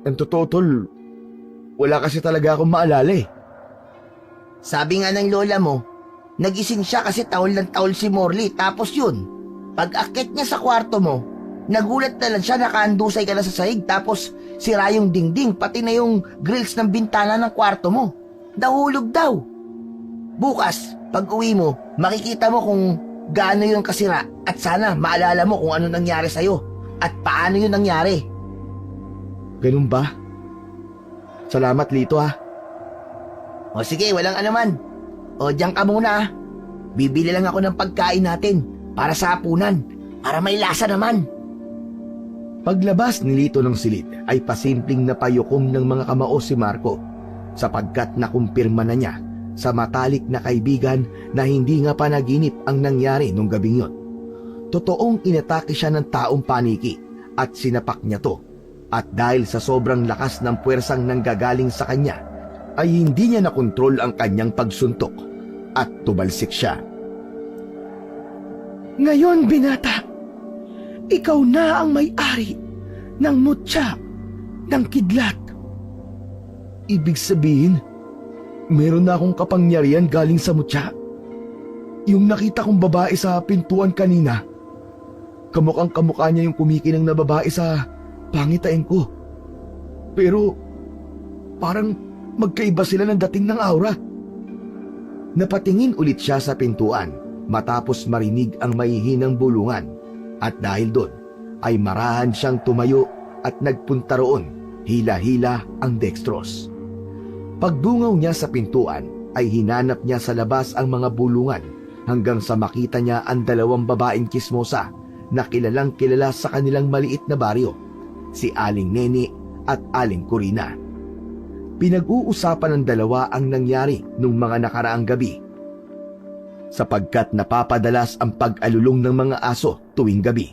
Speaker 1: Ang totoo, Tol, wala kasi talaga akong maalala eh.
Speaker 2: Sabi nga ng lola mo, nagising siya kasi taol ng taol si Morley. Tapos yun, pag-akit niya sa kwarto mo, nagulat na lang siya nakaandusay ka na sa sahig. Tapos sira yung dingding, pati na yung grills ng bintana ng kwarto mo. Nahulog daw. Bukas, pag uwi mo, makikita mo kung gaano yung kasira at sana maalala mo kung ano nangyari sa'yo at paano yun nangyari.
Speaker 1: Ganun ba? Salamat, Lito ha.
Speaker 2: O sige, walang anuman. O diyan ka muna ah. Bibili lang ako ng pagkain natin para sa hapunan, para may lasa naman.
Speaker 1: Paglabas ni Lito ng silid ay pasimpleng napayukom ng mga kamao si Marco sapagkat nakumpirma na niya sa matalik na kaibigan na hindi nga panaginip ang nangyari nung gabing yon. Totoong inatake siya ng taong paniki at sinapak niya to. At dahil sa sobrang lakas ng puwersang nanggagaling sa kanya, ay hindi niya nakontrol ang kanyang pagsuntok at tumalsik siya.
Speaker 5: Ngayon, binata, ikaw na ang may-ari ng mutya ng kidlat.
Speaker 1: Ibig sabihin, meron na akong kapangyarihan galing sa mutya. Yung nakita kong babae sa pintuan kanina, kamukhang kamukha niya yung kumikinang na babae sa pangitain ko. Pero parang magkaiba sila ng dating ng aura. Napatingin ulit siya sa pintuan matapos marinig ang mahihinang bulungan at dahil doon ay marahan siyang tumayo at nagpunta roon, hila-hila ang dextrose. Pagdungaw niya sa pintuan ay hinanap niya sa labas ang mga bulungan hanggang sa makita niya ang dalawang babaeng kismosa na kilalang kilala sa kanilang maliit na baryo, si Aling Neni at Aling Corina. Pinag-uusapan ng dalawa ang nangyari nung mga nakaraang gabi sapagkat napapadalas ang pag-alulong ng mga aso tuwing gabi.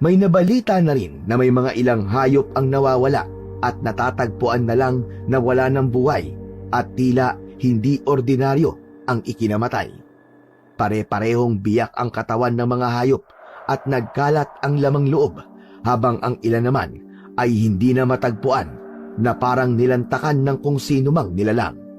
Speaker 1: May nabalita na rin na may mga ilang hayop ang nawawala at natatagpuan na lang na wala ng buhay at tila hindi ordinaryo ang ikinamatay. Pare-parehong biyak ang katawan ng mga hayop at nagkalat ang lamang loob habang ang ilan naman ay hindi na matagpuan na parang nilantakan ng kung sino mang nilalang.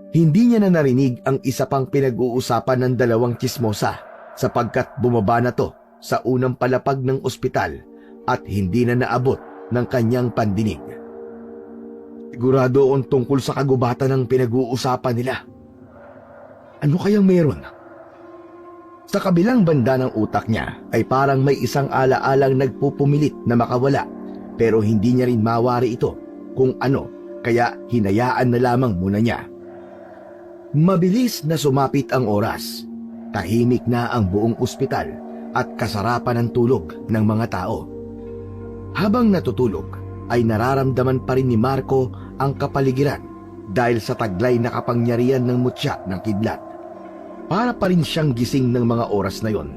Speaker 1: Hindi niya na narinig ang isa pang pinag-uusapan ng dalawang tsismosa sapagkat bumaba na to sa unang palapag ng ospital at hindi na naabot ng kanyang pandinig. Sigurado akong tungkol sa kagubatan ng pinag-uusapan nila. Ano kayang meron? Sa kabilang banda ng utak niya ay parang may isang ala-alang nagpupumilit na makawala pero hindi niya rin mawari ito kung ano kaya hinayaan na lamang muna niya. Mabilis na sumapit ang oras. Tahimik na ang buong ospital at kasarapan ng tulog ng mga tao. Habang natutulog ay nararamdaman pa rin ni Marco ang kapaligiran dahil sa taglay na kapangyarihan ng mutya ng kidlat. Para pa rin siyang gising ng mga oras na yon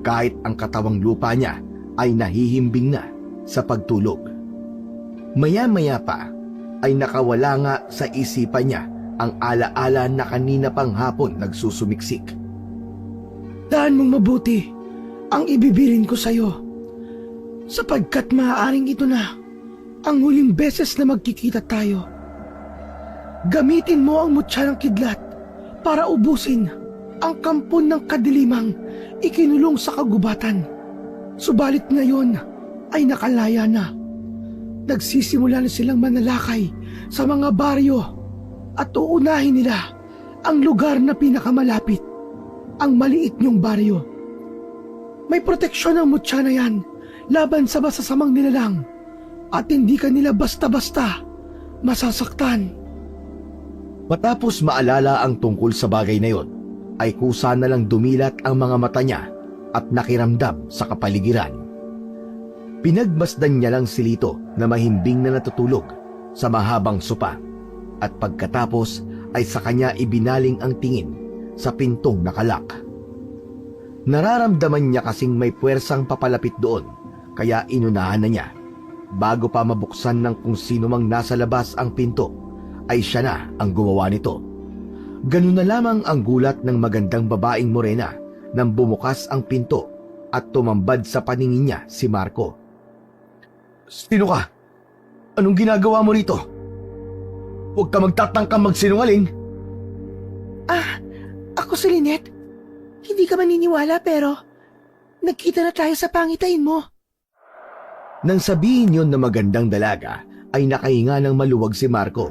Speaker 1: kahit ang katawang lupa niya ay nahihimbing na sa pagtulog. Maya-maya pa ay nakawala nga sa isipan niya ang ala-ala na kanina pang hapon nagsusumiksik.
Speaker 5: Daan mong mabuti ang ibibilin ko sa'yo sapagkat maaaring ito na ang huling beses na magkikita tayo. Gamitin mo ang mutya ng kidlat para ubusin ang kampon ng kadilimang ikinulong sa kagubatan. Subalit ngayon ay nakalaya na. Nagsisimula na silang manalakay sa mga baryo at uunahin nila ang lugar na pinakamalapit, ang maliit niyong baryo. May proteksyon ang mutya na yan laban sa masasamang nilalang at hindi ka nila basta-basta masasaktan.
Speaker 1: Matapos maalala ang tungkol sa bagay na yon, ay kusa na lang dumilat ang mga mata niya at nakiramdam sa kapaligiran. Pinagmasdan niya lang si Lito na mahimbing na natutulog sa mahabang sopa at pagkatapos ay sa kanya ibinaling ang tingin sa pintong nakalak. Nararamdaman niya kasing may puwersang papalapit doon kaya inunahan na niya. Bago pa mabuksan ng kung sino mang nasa labas ang pinto ay siya na ang gumawa nito. Ganun na lamang ang gulat ng magandang babaeng morena nang bumukas ang pinto at tumambad sa paningin niya si Marco. Sino ka? Anong ginagawa mo rito? Huwag ka magtatangkang magsinungaling.
Speaker 5: Ako si Lynette. Hindi ka maniniwala pero nagkita na tayo sa pangitain mo.
Speaker 1: Nang sabihin yon na magandang dalaga ay nakahinga ng maluwag si Marco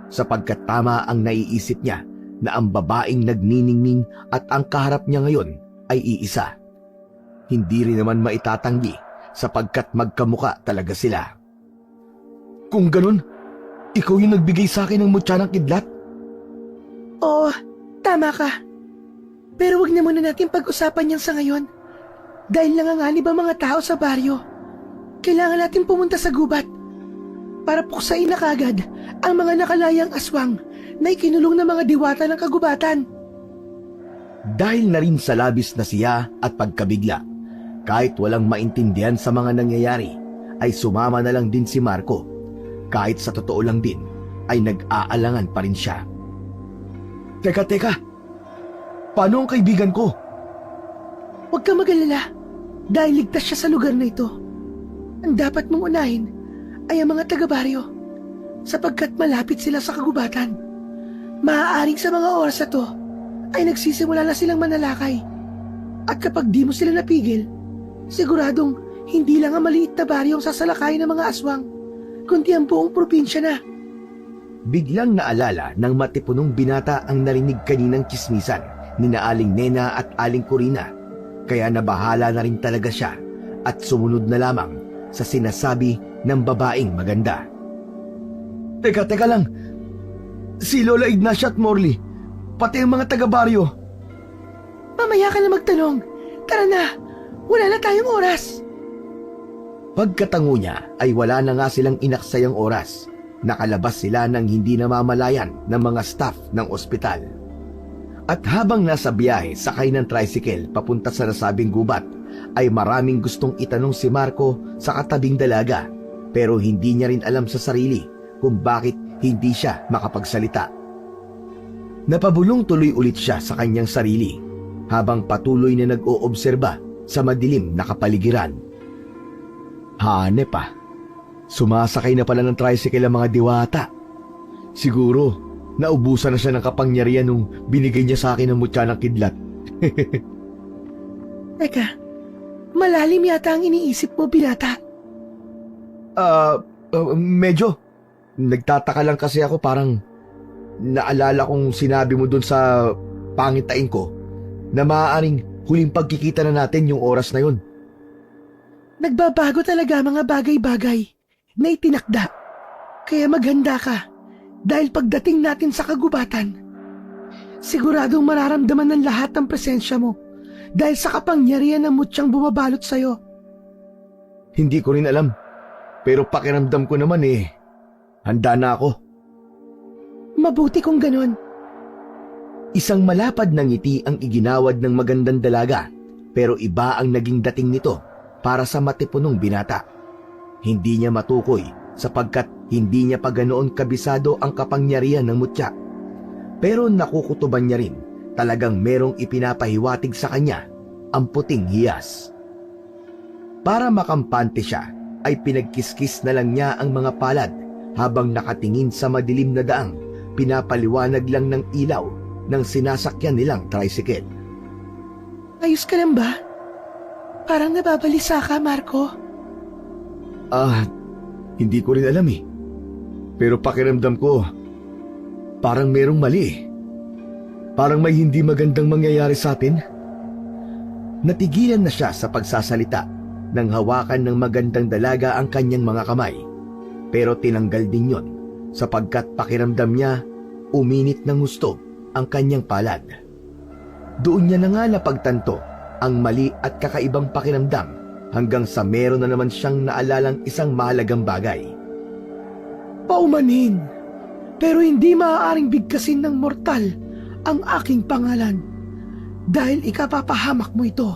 Speaker 1: sapagkat tama ang naiisip niya na ang babaeng nagniningning at ang kaharap niya ngayon ay iisa. Hindi rin naman maitatanggi sapagkat magkamuka talaga sila. Kung ganun, Ikaw yung nagbigay sa akin ng mutya ng kidlat?
Speaker 5: Oo, tama ka. Pero wag na muna natin pag-usapan yan sa ngayon. Dahil nanganganib ang mga tao sa baryo. Kailangan natin pumunta sa gubat para puksain na kagad ang mga nakalayang aswang na ikinulong ng mga diwata ng kagubatan.
Speaker 1: Dahil na rin sa labis na siya at pagkabigla, kahit walang maintindihan sa mga nangyayari, ay sumama na lang din si Marco. Kahit sa totoo lang din, ay nag-aalangan pa rin siya. Teka. Paano ang kaibigan ko?
Speaker 5: Huwag ka mag-alala dahil ligtas siya sa lugar na ito. Ang dapat mong unahin ay ang mga taga-baryo sapagkat malapit sila sa kagubatan. Maaaring sa mga oras na to ay nagsisimula na silang manalakay. At kapag di mo sila napigil, siguradong hindi lang ang maliit na baryo ang sasalakayin ng mga aswang, kundi ang buong probinsya na.
Speaker 1: Biglang naalala ng matipunong binata ang narinig kaninang tsismisan ni na Aling Nena at Aling Corina, kaya nabahala na rin talaga siya at sumunod na lamang sa sinasabi ng babaeng maganda. Teka lang. Si Lola Ignacia at Morley, pati ang mga taga-baryo.
Speaker 5: Mamaya ka na magtanong. Tara na, wala na tayong oras.
Speaker 1: Pagkatango niya ay wala na nga silang inaksayang oras. Nakalabas sila ng hindi namamalayan ng mga staff ng ospital. At habang nasa biyahe sakay ng tricycle papunta sa nasabing gubat, ay maraming gustong itanong si Marco sa katabing dalaga, pero hindi niya rin alam sa sarili kung bakit hindi siya makapagsalita. Napabulong tuloy ulit siya sa kanyang sarili habang patuloy na nag-oobserba sa madilim na kapaligiran. Hanep pa. Sumasakay na pala ng tricycle ang mga diwata. Siguro, naubusan na siya ng kapangyarihan nung binigay niya sa akin ang mutya ng kidlat.
Speaker 5: Teka, malalim yata ang iniisip mo, binata.
Speaker 1: Medyo. Nagtataka lang kasi ako, parang naalala kong sinabi mo dun sa pangitain ko na maaaring huling pagkikita na natin yung oras na yun.
Speaker 5: Nagbabago talaga mga bagay-bagay na itinakda. Kaya maghanda ka dahil pagdating natin sa kagubatan, siguradong mararamdaman ng lahat ang presensya mo dahil sa kapangyarihan ng mutyang bumabalot sa'yo.
Speaker 1: Hindi ko rin alam, pero pakiramdam ko naman handa na ako.
Speaker 5: Mabuti kung ganon.
Speaker 1: Isang malapad na ngiti ang iginawad ng magandang dalaga, pero iba ang naging dating nito para sa matipunong binata. Hindi niya matukoy sapagkat hindi niya pa ganoon kabisado ang kapangyarihan ng mutya. Pero nakukutuban niya rin talagang merong ipinapahiwatig sa kanya ang puting hiyas. Para makampante siya ay pinagkiskis na lang niya ang mga palad habang nakatingin sa madilim na daang pinapaliwanag lang ng ilaw ng sinasakyan nilang tricycle.
Speaker 5: Ayos ka lang ba? Parang nababalisa ka, Marco.
Speaker 1: Hindi ko rin alam Pero pakiramdam ko, parang merong mali. Parang may hindi magandang mangyayari sa atin. Natigilan na siya sa pagsasalita nang hawakan ng magandang dalaga ang kanyang mga kamay. Pero tinanggal din yon sapagkat pakiramdam niya uminit ng gusto ang kanyang palad. Doon niya na nga napagtanto ang mali at kakaibang pakiramdam hanggang sa meron na naman siyang naalalang isang mahalagang bagay.
Speaker 5: Paumanin, pero hindi maaaring bigkasin ng mortal ang aking pangalan dahil ikapapahamak mo ito.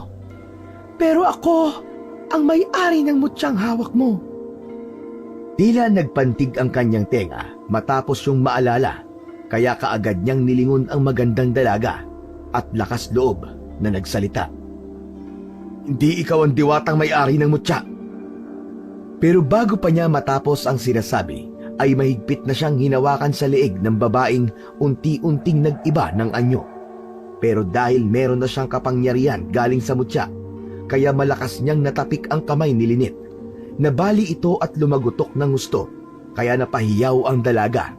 Speaker 5: Pero ako ang may-ari ng mutyang hawak mo.
Speaker 1: Tila nagpantig ang kanyang tenga matapos yung maalala, kaya kaagad niyang nilingon ang magandang dalaga at lakas loob na nagsalita. Hindi ikaw ang diwatang may-ari ng mutya. Pero bago pa niya matapos ang sinasabi, ay mahigpit na siyang hinawakan sa leeg ng babaeng unti-unting nag-iba ng anyo. Pero dahil meron na siyang kapangyarihan galing sa mutya, kaya malakas niyang natapik ang kamay ni Lynette. Nabali ito at lumagutok ng gusto, kaya napahiyaw ang dalaga.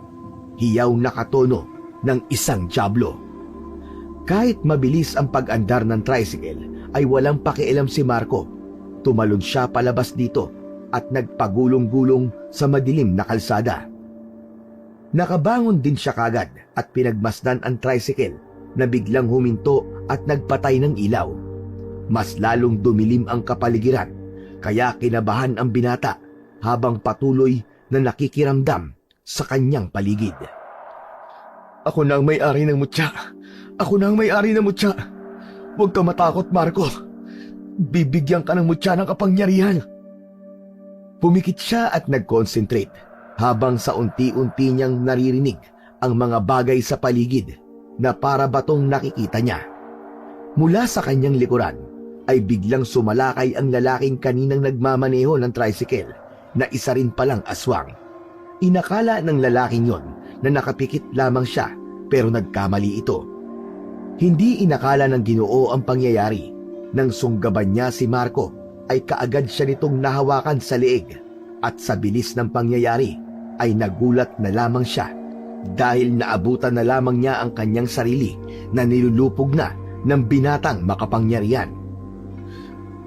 Speaker 1: Hiyaw na katono ng isang dyablo. Kahit mabilis ang pag-andar ng tricycle, ay walang pakialam si Marco. Tumalon siya palabas dito at nagpagulong-gulong sa madilim na kalsada. Nakabangon din siya kagad at pinagmasdan ang tricycle na biglang huminto at nagpatay ng ilaw. Mas lalong dumilim ang kapaligiran kaya kinabahan ang binata habang patuloy na nakikiramdam sa kanyang paligid. Ako na ang may-ari ng mutya. Ako na ang may-ari ng mutya. Huwag ka matakot, Marco. Bibigyan ka ng mutya ng kapangyarihan. Pumikit siya at nag-concentrate habang sa unti-unti niyang naririnig ang mga bagay sa paligid na para batong nakikita niya. Mula sa kanyang likuran ay biglang sumalakay ang lalaking kaninang nagmamaneho ng tricycle na isa rin palang aswang. Inakala ng lalaking yon na nakapikit lamang siya pero nagkamali ito. Hindi inakala ng Ginoo ang pangyayari. Nang sunggaban niya si Marco ay kaagad siya nitong nahawakan sa leeg at sa bilis ng pangyayari ay nagulat na lamang siya dahil naabutan na lamang niya ang kanyang sarili na nilulupog na ng binatang makapangyarihan.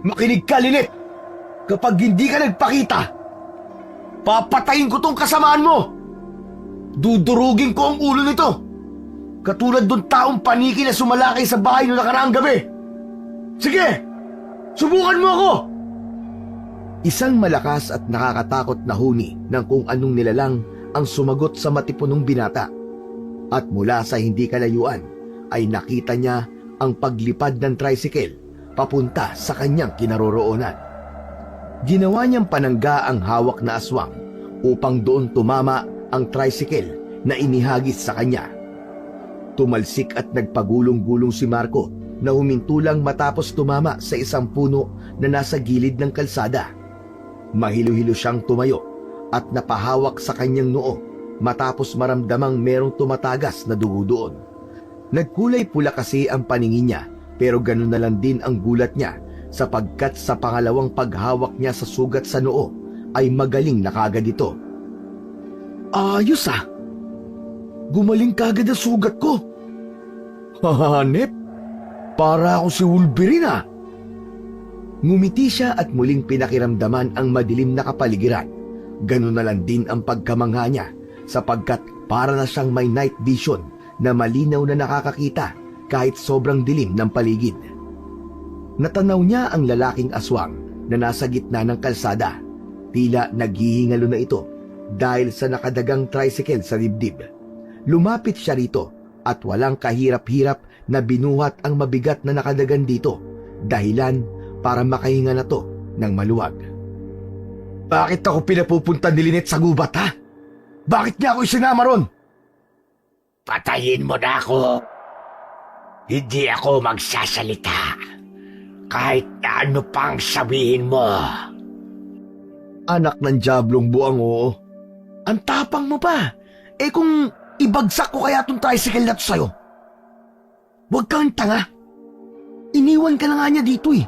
Speaker 1: Makinig ka, Lynette! Kapag hindi ka nagpakita, papatayin ko tong kasamaan mo! Dudurugin ko ang ulo nito! Katulad dun taong paniki na sumalakay sa bahay noong nakaraang gabi! Sige! Subukan mo ako! Isang malakas at nakakatakot na huni ng kung anong nilalang ang sumagot sa matipunong binata. At mula sa hindi kalayuan ay nakita niya ang paglipad ng tricycle papunta sa kanyang kinaroroonan. Ginawa niyang panangga ang hawak na aswang upang doon tumama ang tricycle na inihagis sa kanya. Tumalsik at nagpagulong-gulong si Marco na huminto lang matapos tumama sa isang puno na nasa gilid ng kalsada. Mahilo-hilo siyang tumayo at napahawak sa kanyang noo matapos maramdamang merong tumatagas na dugo doon. Nagkulay pula kasi ang paningin niya pero ganun na lang din ang gulat niya sapagkat sa pangalawang paghawak niya sa sugat sa noo ay magaling na kagad ito. Ayos ah! Gumaling kagad ang sugat ko! Hanep! Para ako si Wolverine ah! Ngumiti siya at muling pinakiramdaman ang madilim na kapaligiran. Ganun na lang din ang pagkamangha niya sapagkat para na siyang may night vision na malinaw na nakakakita kahit sobrang dilim ng paligid. Natanaw niya ang lalaking aswang na nasa gitna ng kalsada. Tila naghihingalo na ito dahil sa nakadagang tricycle sa dibdib. Lumapit siya rito at walang kahirap-hirap na binuhat ang mabigat na nakadagan dito, dahilan para makahinga na to ng maluwag. Bakit ako pinapupunta ni Lynette sa gubat, ha? Bakit niya ako isinama ron?
Speaker 3: Patayin mo na ako. Hindi ako magsasalita. Kahit na ano pang sabihin mo.
Speaker 1: Anak ng diablong buang, oo. Ang tapang mo pa. Eh kung ibagsak ko kaya tong tricycle na to sa'yo. Huwag kang tanga. Iniwan ka na nga niya dito eh.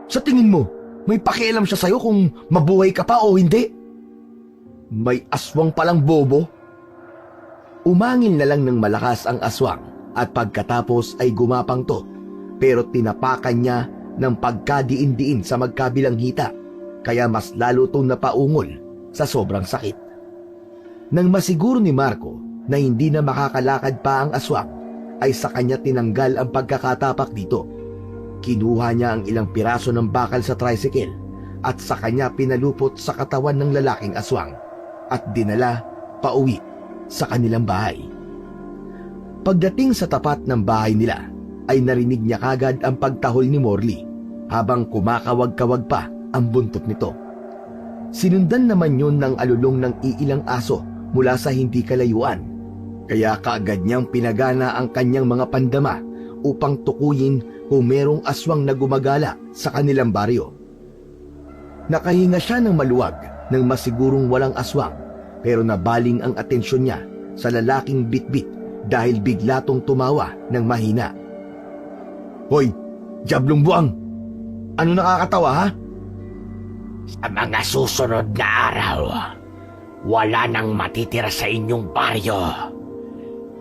Speaker 1: Sa tingin mo, may pakialam siya sa'yo kung mabuhay ka pa o hindi? May aswang palang bobo. Umangin na lang ng malakas ang aswang at pagkatapos ay gumapang to. Pero tinapakan niya ng pagkadiin-diin sa magkabilang hita. Kaya mas lalo itong napaungol sa sobrang sakit. Nang masiguro ni Marco na hindi na makakalakad pa ang aswang, ay sa kanya tinanggal ang pagkakatapak dito. Kinuha niya ang ilang piraso ng bakal sa tricycle at sa kanya pinalupot sa katawan ng lalaking aswang at dinala pauwi sa kanilang bahay. Pagdating sa tapat ng bahay nila, ay narinig niya kagad ang pagtahol ni Morley habang kumakawag-kawag pa ang buntot nito. Sinundan naman yun ng alulong ng iilang aso mula sa hindi kalayuan. Kaya kaagad niyang pinagana ang kanyang mga pandama upang tukuyin kung merong aswang na gumagala sa kanilang baryo. Nakahinga siya ng maluwag nang masigurong walang aswang pero nabaling ang atensyon niya sa lalaking bitbit dahil bigla tong tumawa ng mahina. Hoy, diablong buang! Ano nakakatawa ha?
Speaker 3: Sa mga susunod na araw, wala nang matitira sa inyong baryo.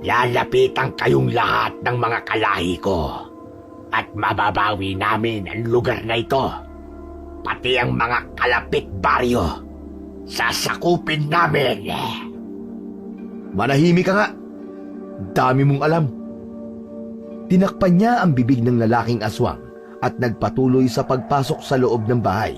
Speaker 3: Lalapitan kayong lahat ng mga kalahi ko at mababawi namin ang lugar na ito. Pati ang mga kalapit baryo, sasakupin namin.
Speaker 1: Manahimik ka nga. Dami mong alam. Tinakpan niya ang bibig ng lalaking aswang at nagpatuloy sa pagpasok sa loob ng bahay.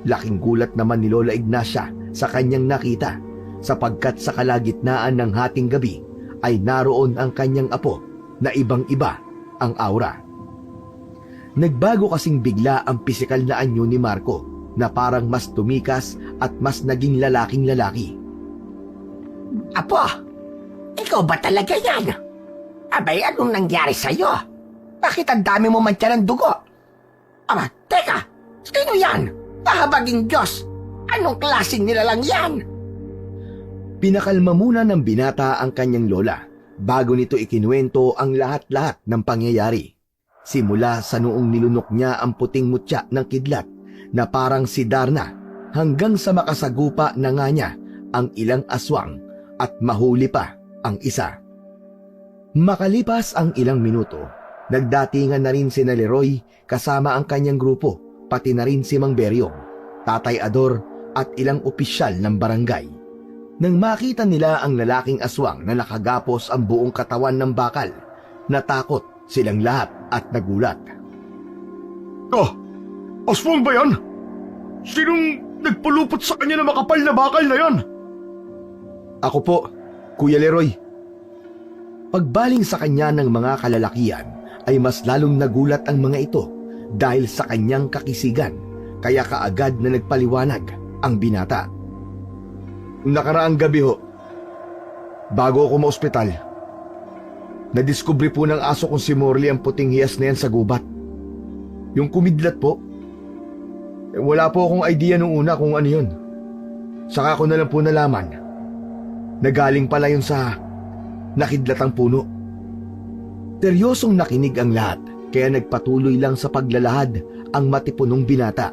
Speaker 1: Laking gulat naman ni Lola Ignacia sa kanyang nakita sapagkat sa kalagitnaan ng hating gabi ay naroon ang kanyang apo na ibang-iba ang aura. Nagbago kasing bigla ang pisikal na anyo ni Marco na parang mas tumikas at mas naging lalaking lalaki.
Speaker 3: Apo, ikaw ba talaga yan? Abay, anong nangyari sa'yo? Bakit ang dami mo man ng dugo? Aba, teka, sino yan? Pahabaging Diyos, anong klaseng nilalang yan?
Speaker 1: Pinakalma muna ng binata ang kanyang lola bago nito ikinuwento ang lahat-lahat ng pangyayari. Simula sa noong nilunok niya ang puting mutya ng kidlat na parang si Darna hanggang sa makasagupa na nga niya ang ilang aswang at mahuli pa ang isa. Makalipas ang ilang minuto, nagdatingan na rin si Leroy kasama ang kanyang grupo, pati na rin si Mang Beryong, Tatay Ador at ilang opisyal ng barangay. Nang makita nila ang lalaking aswang na nakagapos ang buong katawan ng bakal, natakot silang lahat at nagulat.
Speaker 4: Aswang ba yan? Sinong nagpulupot sa kanya na makapal na bakal na yan?
Speaker 1: Ako po, Kuya Leroy. Pagbaling sa kanya ng mga kalalakian ay mas lalong nagulat ang mga ito dahil sa kanyang kakisigan, kaya kaagad na nagpaliwanag ang binata. Nakaraang gabi ho, bago ako ma-ospital, nadiskubre po ng aso kong si Morley ang puting hiyas na yan sa gubat. Yung kumidlat po. Wala po akong idea nung una kung ano yun. Saka ko na lang po nalaman na galing pala yun sa nakidlatang puno. Seryosong nakinig ang lahat kaya nagpatuloy lang sa paglalahad ang matipunong binata.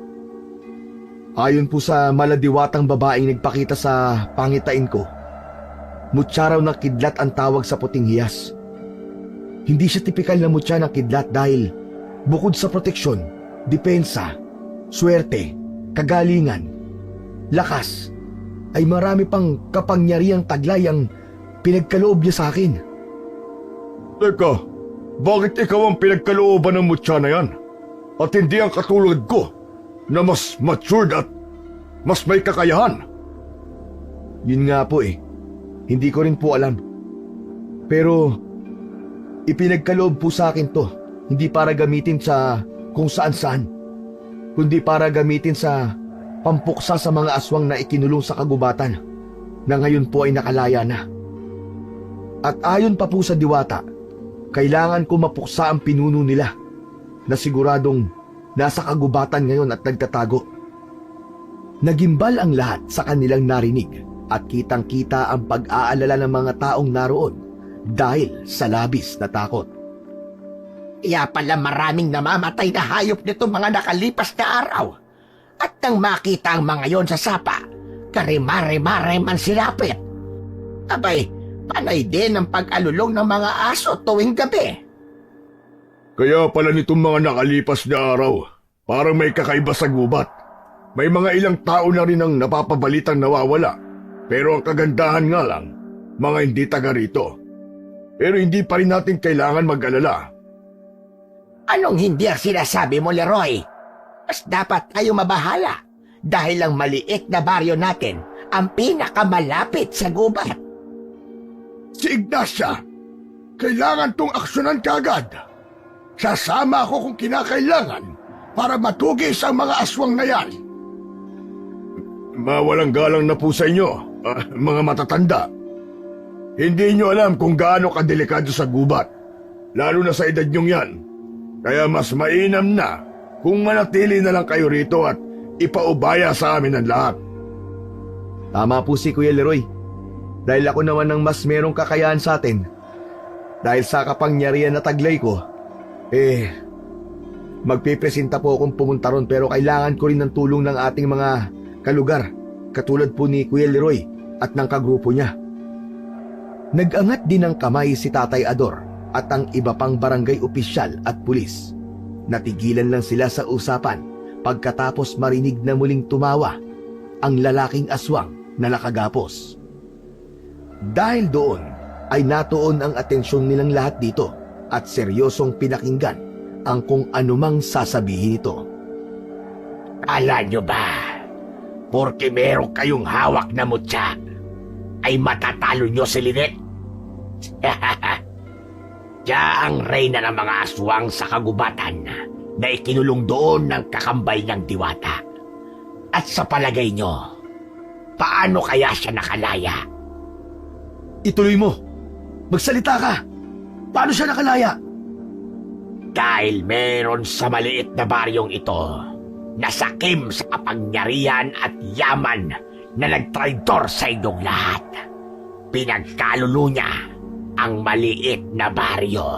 Speaker 1: Ayon po sa maladiwatang babaeng nagpakita sa pangitain ko, mutya raw ng kidlat ang tawag sa puting hiyas. Hindi siya tipikal na mutya ng kidlat dahil bukod sa proteksyon, depensa, swerte, kagalingan, lakas, ay marami pang kapangyarihang taglay ang pinagkaloob niya sa akin.
Speaker 4: Teka, bakit ikaw ang pinagkalooban ng mutya na yan? At hindi ang katulad ko na mas matured at mas may kakayahan?
Speaker 1: Yun nga po eh, hindi ko rin po alam. Pero ipinagkaloob po sa akin to, hindi para gamitin sa kung saan-saan, kundi para gamitin sa pampuksa sa mga aswang na ikinulong sa kagubatan na ngayon po ay nakalaya na. At ayon pa po sa diwata, kailangan ko mapuksa ang pinuno nila na siguradong nasa kagubatan ngayon at nagtatago. Nagimbal ang lahat sa kanilang narinig at kitang-kita ang pag-aalala ng mga taong naroon dahil sa labis na takot.
Speaker 3: Kaya pala maraming namamatay na hayop nito mga nakalipas na araw. At nang makita ang mga yon sa sapa, karimare-mare man silapit. Abay, panay din ang pag-alulong ng mga aso tuwing gabi.
Speaker 4: Kaya pala nitong mga nakalipas na araw, parang may kakaiba sa gubat. May mga ilang tao na rin ang napapabalitang nawawala. Pero ang kagandahan nga lang, mga hindi taga rito. Pero hindi pa rin natin kailangan mag-alala.
Speaker 3: Anong hindi ang sinasabi mo, Leroy? Mas dapat tayo mabahala dahil ang maliit na baryo natin ang pinakamalapit sa gubat.
Speaker 4: Si Ignacia, kailangan tong aksyonan kaagad. Sasama ako kung kinakailangan para matugis ang mga aswang na yan. Mawalang galang na po sa inyo, mga matatanda. Hindi nyo alam kung gaano kadelikado sa gubat, lalo na sa edad nyong yan. Kaya mas mainam na kung manatili na lang kayo rito at ipaubaya sa amin ang lahat.
Speaker 1: Tama po si Kuya Leroy. Dahil ako naman ang mas merong kakayahan sa atin. Dahil sa kapangyarihan na taglay ko, magpipresenta po akong pumunta ron pero kailangan ko rin ng tulong ng ating mga kalugar, katulad po ni Kuya Leroy at ng kagrupo niya. Nag-angat din ng kamay si Tatay Ador at ang iba pang barangay opisyal at pulis. Natigilan lang sila sa usapan pagkatapos marinig na muling tumawa ang lalaking aswang na nakagapos. Dahil doon ay natuon ang atensyon nilang lahat dito at seryosong pinakinggan ang kung anumang sasabihin nito.
Speaker 3: Kala nyo ba, porke meron kayong hawak na mutya, ay matatalo nyo si Lynette? Siya ang reyna ng mga aswang sa kagubatan na ikinulong doon ng kakambay ng diwata. At sa palagay nyo, paano kaya siya nakalaya?
Speaker 1: Ituloy mo! Magsalita ka! Paano siya nakalaya?
Speaker 3: Dahil meron sa maliit na baryong ito na sakim sa kapangyarihan at yaman na nagtraidor sa inyong lahat. Pinagkalulo niya ang maliit na baryo.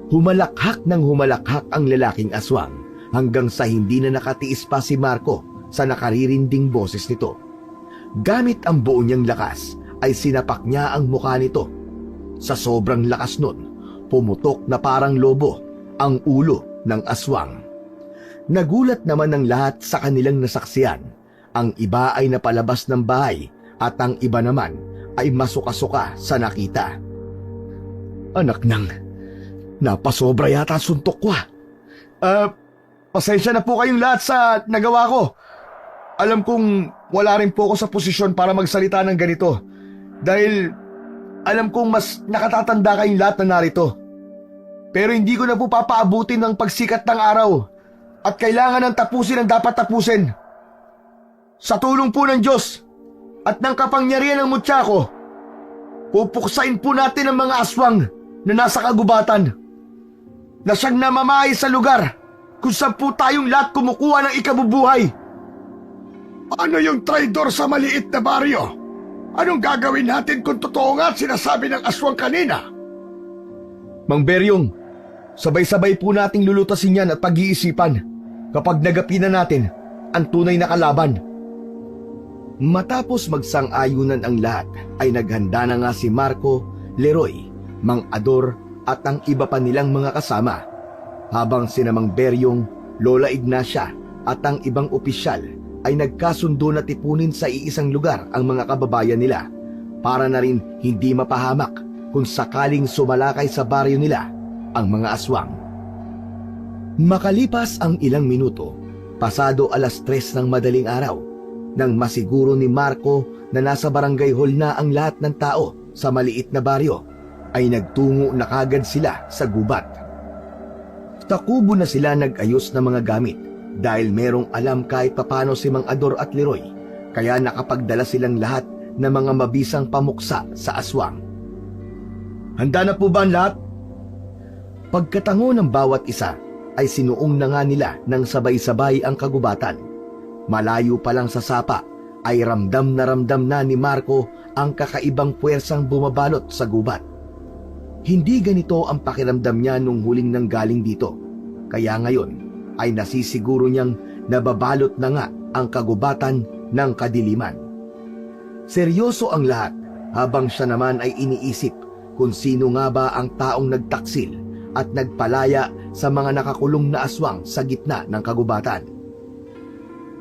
Speaker 1: Humalakhak ng humalakhak ang lalaking aswang hanggang sa hindi na nakatiis pa si Marco sa nakaririnding boses nito. Gamit ang buo niyang lakas ay sinapak niya ang mukha nito. Sa sobrang lakas nun, pumutok na parang lobo ang ulo ng aswang. Nagulat naman ng lahat sa kanilang nasaksiyan. Ang iba ay napalabas ng bahay at ang iba naman ay masuka-suka sa nakita. Anak nang, napasobra yata ang suntok ko. Pasensya na po kayong lahat sa nagawa ko. Alam kong wala rin po ako sa posisyon para magsalita ng ganito. Dahil alam kong mas nakatatanda kayong lahat na narito. Pero hindi ko na po papaabutin ng pagsikat ng araw. At kailangan ng tapusin ang dapat tapusin. Sa tulong po ng Diyos at ng kapangyarihan ng mutya ko, pupuksain po natin ang mga aswang na nasa kagubatan na siyang namamahay sa lugar kung saan po tayong lahat kumukuha ng ikabubuhay.
Speaker 4: Ano yung traidor sa maliit na baryo? Anong gagawin natin kung totoo nga at sinasabi ng aswang kanina?
Speaker 1: Mang Beryong, sabay-sabay po nating lulutasin yan at pag-iisipan kapag nagapi na natin ang tunay na kalaban. Matapos magsang-ayunan ang lahat, ay naghanda na nga si Marco, Leroy, Mang Ador at ang iba pa nilang mga kasama. Habang sina Mang Beryong, Lola Ignacia at ang ibang opisyal ay nagkasundo na tipunin sa iisang lugar ang mga kababayan nila para na rin hindi mapahamak kung sakaling sumalakay sa baryo nila ang mga aswang. Makalipas ang ilang minuto, pasado 3:00 ng madaling araw, nang masiguro ni Marco na nasa barangay hall na ang lahat ng tao sa maliit na baryo, ay nagtungo na kagad sila sa gubat. Takubo na sila nag-ayos ng mga gamit dahil merong alam kahit papano si Mang Ador at Leroy, kaya nakapagdala silang lahat ng mga mabisang pamuksa sa aswang. Handa na po ba ang lahat? Pagkatango ng bawat isa ay sinuong na nga nila ng sabay-sabay ang kagubatan. Malayo pa lang sa sapa ay ramdam na ni Marco ang kakaibang puwersang bumabalot sa gubat. Hindi ganito ang pakiramdam niya nung huling nanggaling dito. Kaya ngayon ay nasisiguro niyang nababalot na nga ang kagubatan ng kadiliman. Seryoso ang lahat habang siya naman ay iniisip kung sino nga ba ang taong nagtaksil at nagpalaya sa mga nakakulong na aswang sa gitna ng kagubatan.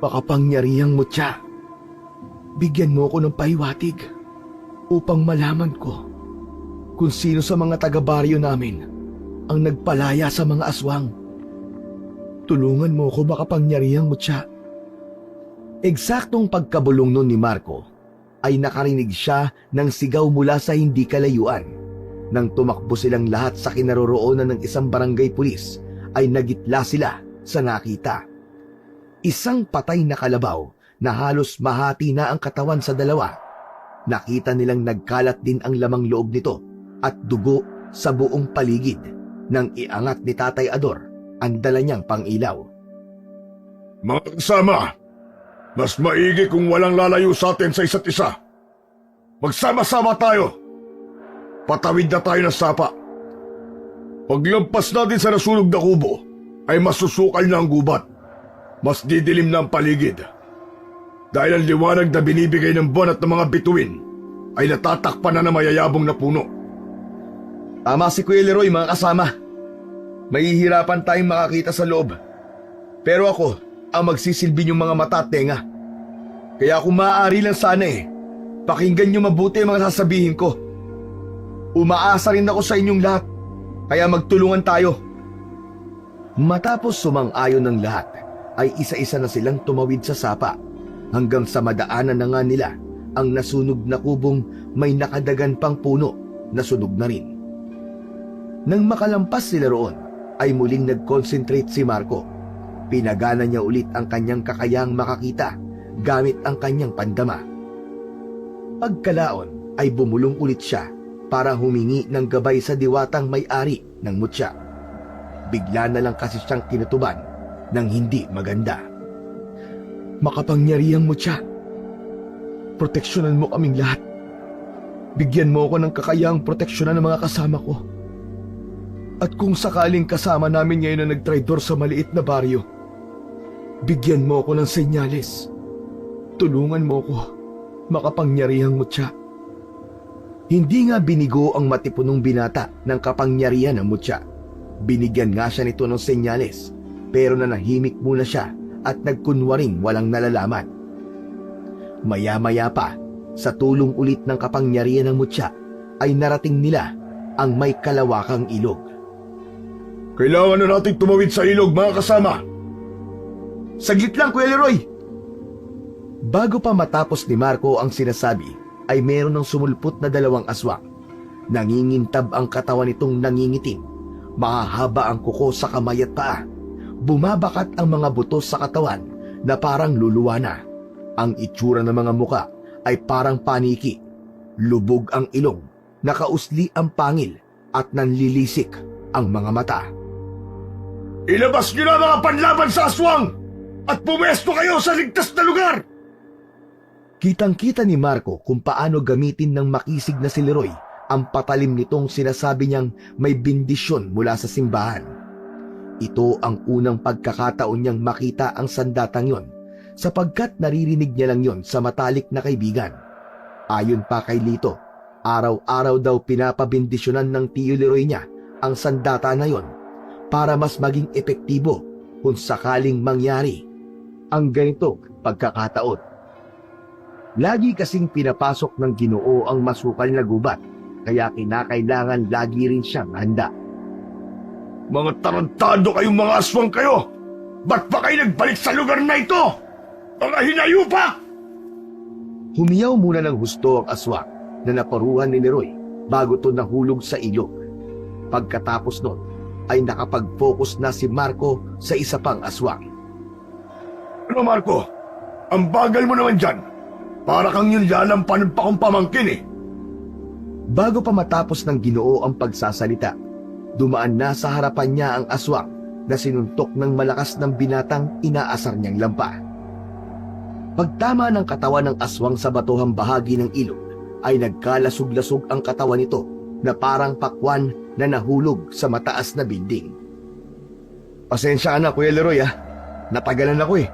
Speaker 1: Makapangyarihang mutya, bigyan mo ko ng pahiwatig upang malaman ko kung sino sa mga taga-baryo namin ang nagpalaya sa mga aswang. Tulungan mo ko, makapangyarihang mutya. Eksaktong pagkabulong nun ni Marco ay nakarinig siya ng sigaw mula sa hindi kalayuan. Nang tumakbo silang lahat sa kinaroroonan ng isang barangay pulis, ay nagitla sila sa nakita. Isang patay na kalabaw na halos mahati na ang katawan sa dalawa. Nakita nilang nagkalat din ang lamang loob nito at dugo sa buong paligid nang iangat ni Tatay Ador ang dala niyang pangilaw.
Speaker 4: Mga kasama, mas maigi kung walang lalayo sa atin sa isa't isa. Magsama-sama tayo. Patawid na tayo ng sapa. Paglampas natin sa nasunog na kubo, ay masusukal na ang gubat. Mas didilim na ang paligid. Dahil ang liwanag na binibigay ng buwan at ng mga bituin ay natatakpan na ng mayayabong na puno.
Speaker 1: Tama si Kuya Leroy, mga kasama. Mahihirapan tayong makakita sa loob. Pero ako ang magsisilbi niyong mga mata at tenga. Kaya kung maaari lang sana
Speaker 4: Pakinggan niyo mabuti ang mga sasabihin ko. Umaasa rin ako sa inyong lahat, kaya magtulungan tayo.
Speaker 1: Matapos sumang-ayon ng lahat, ay isa-isa na silang tumawid sa sapa hanggang sa madaanan na nga nila ang nasunog na kubong may nakadagan pang puno na sunog na rin. Nang makalampas sila roon, ay muling nag-concentrate si Marco. Pinagana niya ulit ang kanyang kakayahang makakita gamit ang kanyang pandama. Pagkalaon ay bumulong ulit siya para humingi ng gabay sa diwatang may-ari ng mutya. Bigla na lang kasi siyang kinutuban ng hindi maganda. Makapangyarihang mutya, proteksyonan mo kaming lahat. Bigyan mo ako ng kakayahang proteksyonan ng mga kasama ko. At kung sakaling kasama namin ngayon na nagtraidor sa maliit na baryo, bigyan mo ako ng senyales. Tulungan mo ako, makapangyarihang mutya. Hindi nga binigo ang matipunong binata ng kapangyarihan ng mutya. Binigyan nga siya nito ng senyales, pero nanahimik muna siya at nagkunwaring walang nalalaman. Maya-maya pa, sa tulong ulit ng kapangyarihan ng mutya, ay narating nila ang may kalawakang ilog.
Speaker 4: Kailangan na nating tumawid sa ilog, mga kasama.
Speaker 1: Saglit lang, Kuya Leroy! Bago pa matapos ni Marco ang sinasabi, ay meron ng sumulpot na 2 aswang. Nangingintab ang katawan nitong nangingitim. Mahahaba ang kuko sa kamay at paa. Bumabakat ang mga buto sa katawan na parang luluwa na. Ang itsura ng mga muka ay parang paniki. Lubog ang ilong, nakausli ang pangil at nanlilisik ang mga mata.
Speaker 4: Ilabas niyo na mga panlaban sa aswang at pumesto kayo sa ligtas na lugar!
Speaker 1: Kitang-kita ni Marco kung paano gamitin ng makisig na si Leroy ang patalim nitong sinasabi niyang may bendisyon mula sa simbahan. Ito ang unang pagkakataon niyang makita ang sandatang yon, sapagkat naririnig niya lang yon sa matalik na kaibigan. Ayon pa kay Lito, araw-araw daw pinapabendisyonan ng tiyo Leroy niya ang sandata na yon para mas maging epektibo kung sakaling mangyari ang ganitong pagkakataon. Lagi kasing pinapasok ng Ginoo ang masukal na gubat, kaya kinakailangan lagi rin siyang handa.
Speaker 4: Mga tarantado kayong mga aswang kayo! Ba't pa kayo nagbalik sa lugar na ito? Mga hinayupa!
Speaker 1: Humiyaw muna ng husto ang aswang na naparuhan ni Leroy bago to nahulog sa ilog. Pagkatapos nun, ay nakapag-focus na si Marco sa isa pang aswang.
Speaker 4: Ano, Marco? Ang bagal mo naman dyan. Para kang yun lalampanan pa kong pamangkin eh.
Speaker 1: Bago pa matapos ng Ginoo ang pagsasalita, dumaan na sa harapan niya ang aswang na sinuntok ng malakas ng binatang inaasar niyang lampa. Pagtama ng katawan ng aswang sa batuhang bahagi ng ilog, ay nagkalasog-lasog ang katawan nito na parang pakwan na nahulog sa mataas na bilding.
Speaker 4: Pasensya ka na, Kuya Leroy ha. Natagalan ako eh.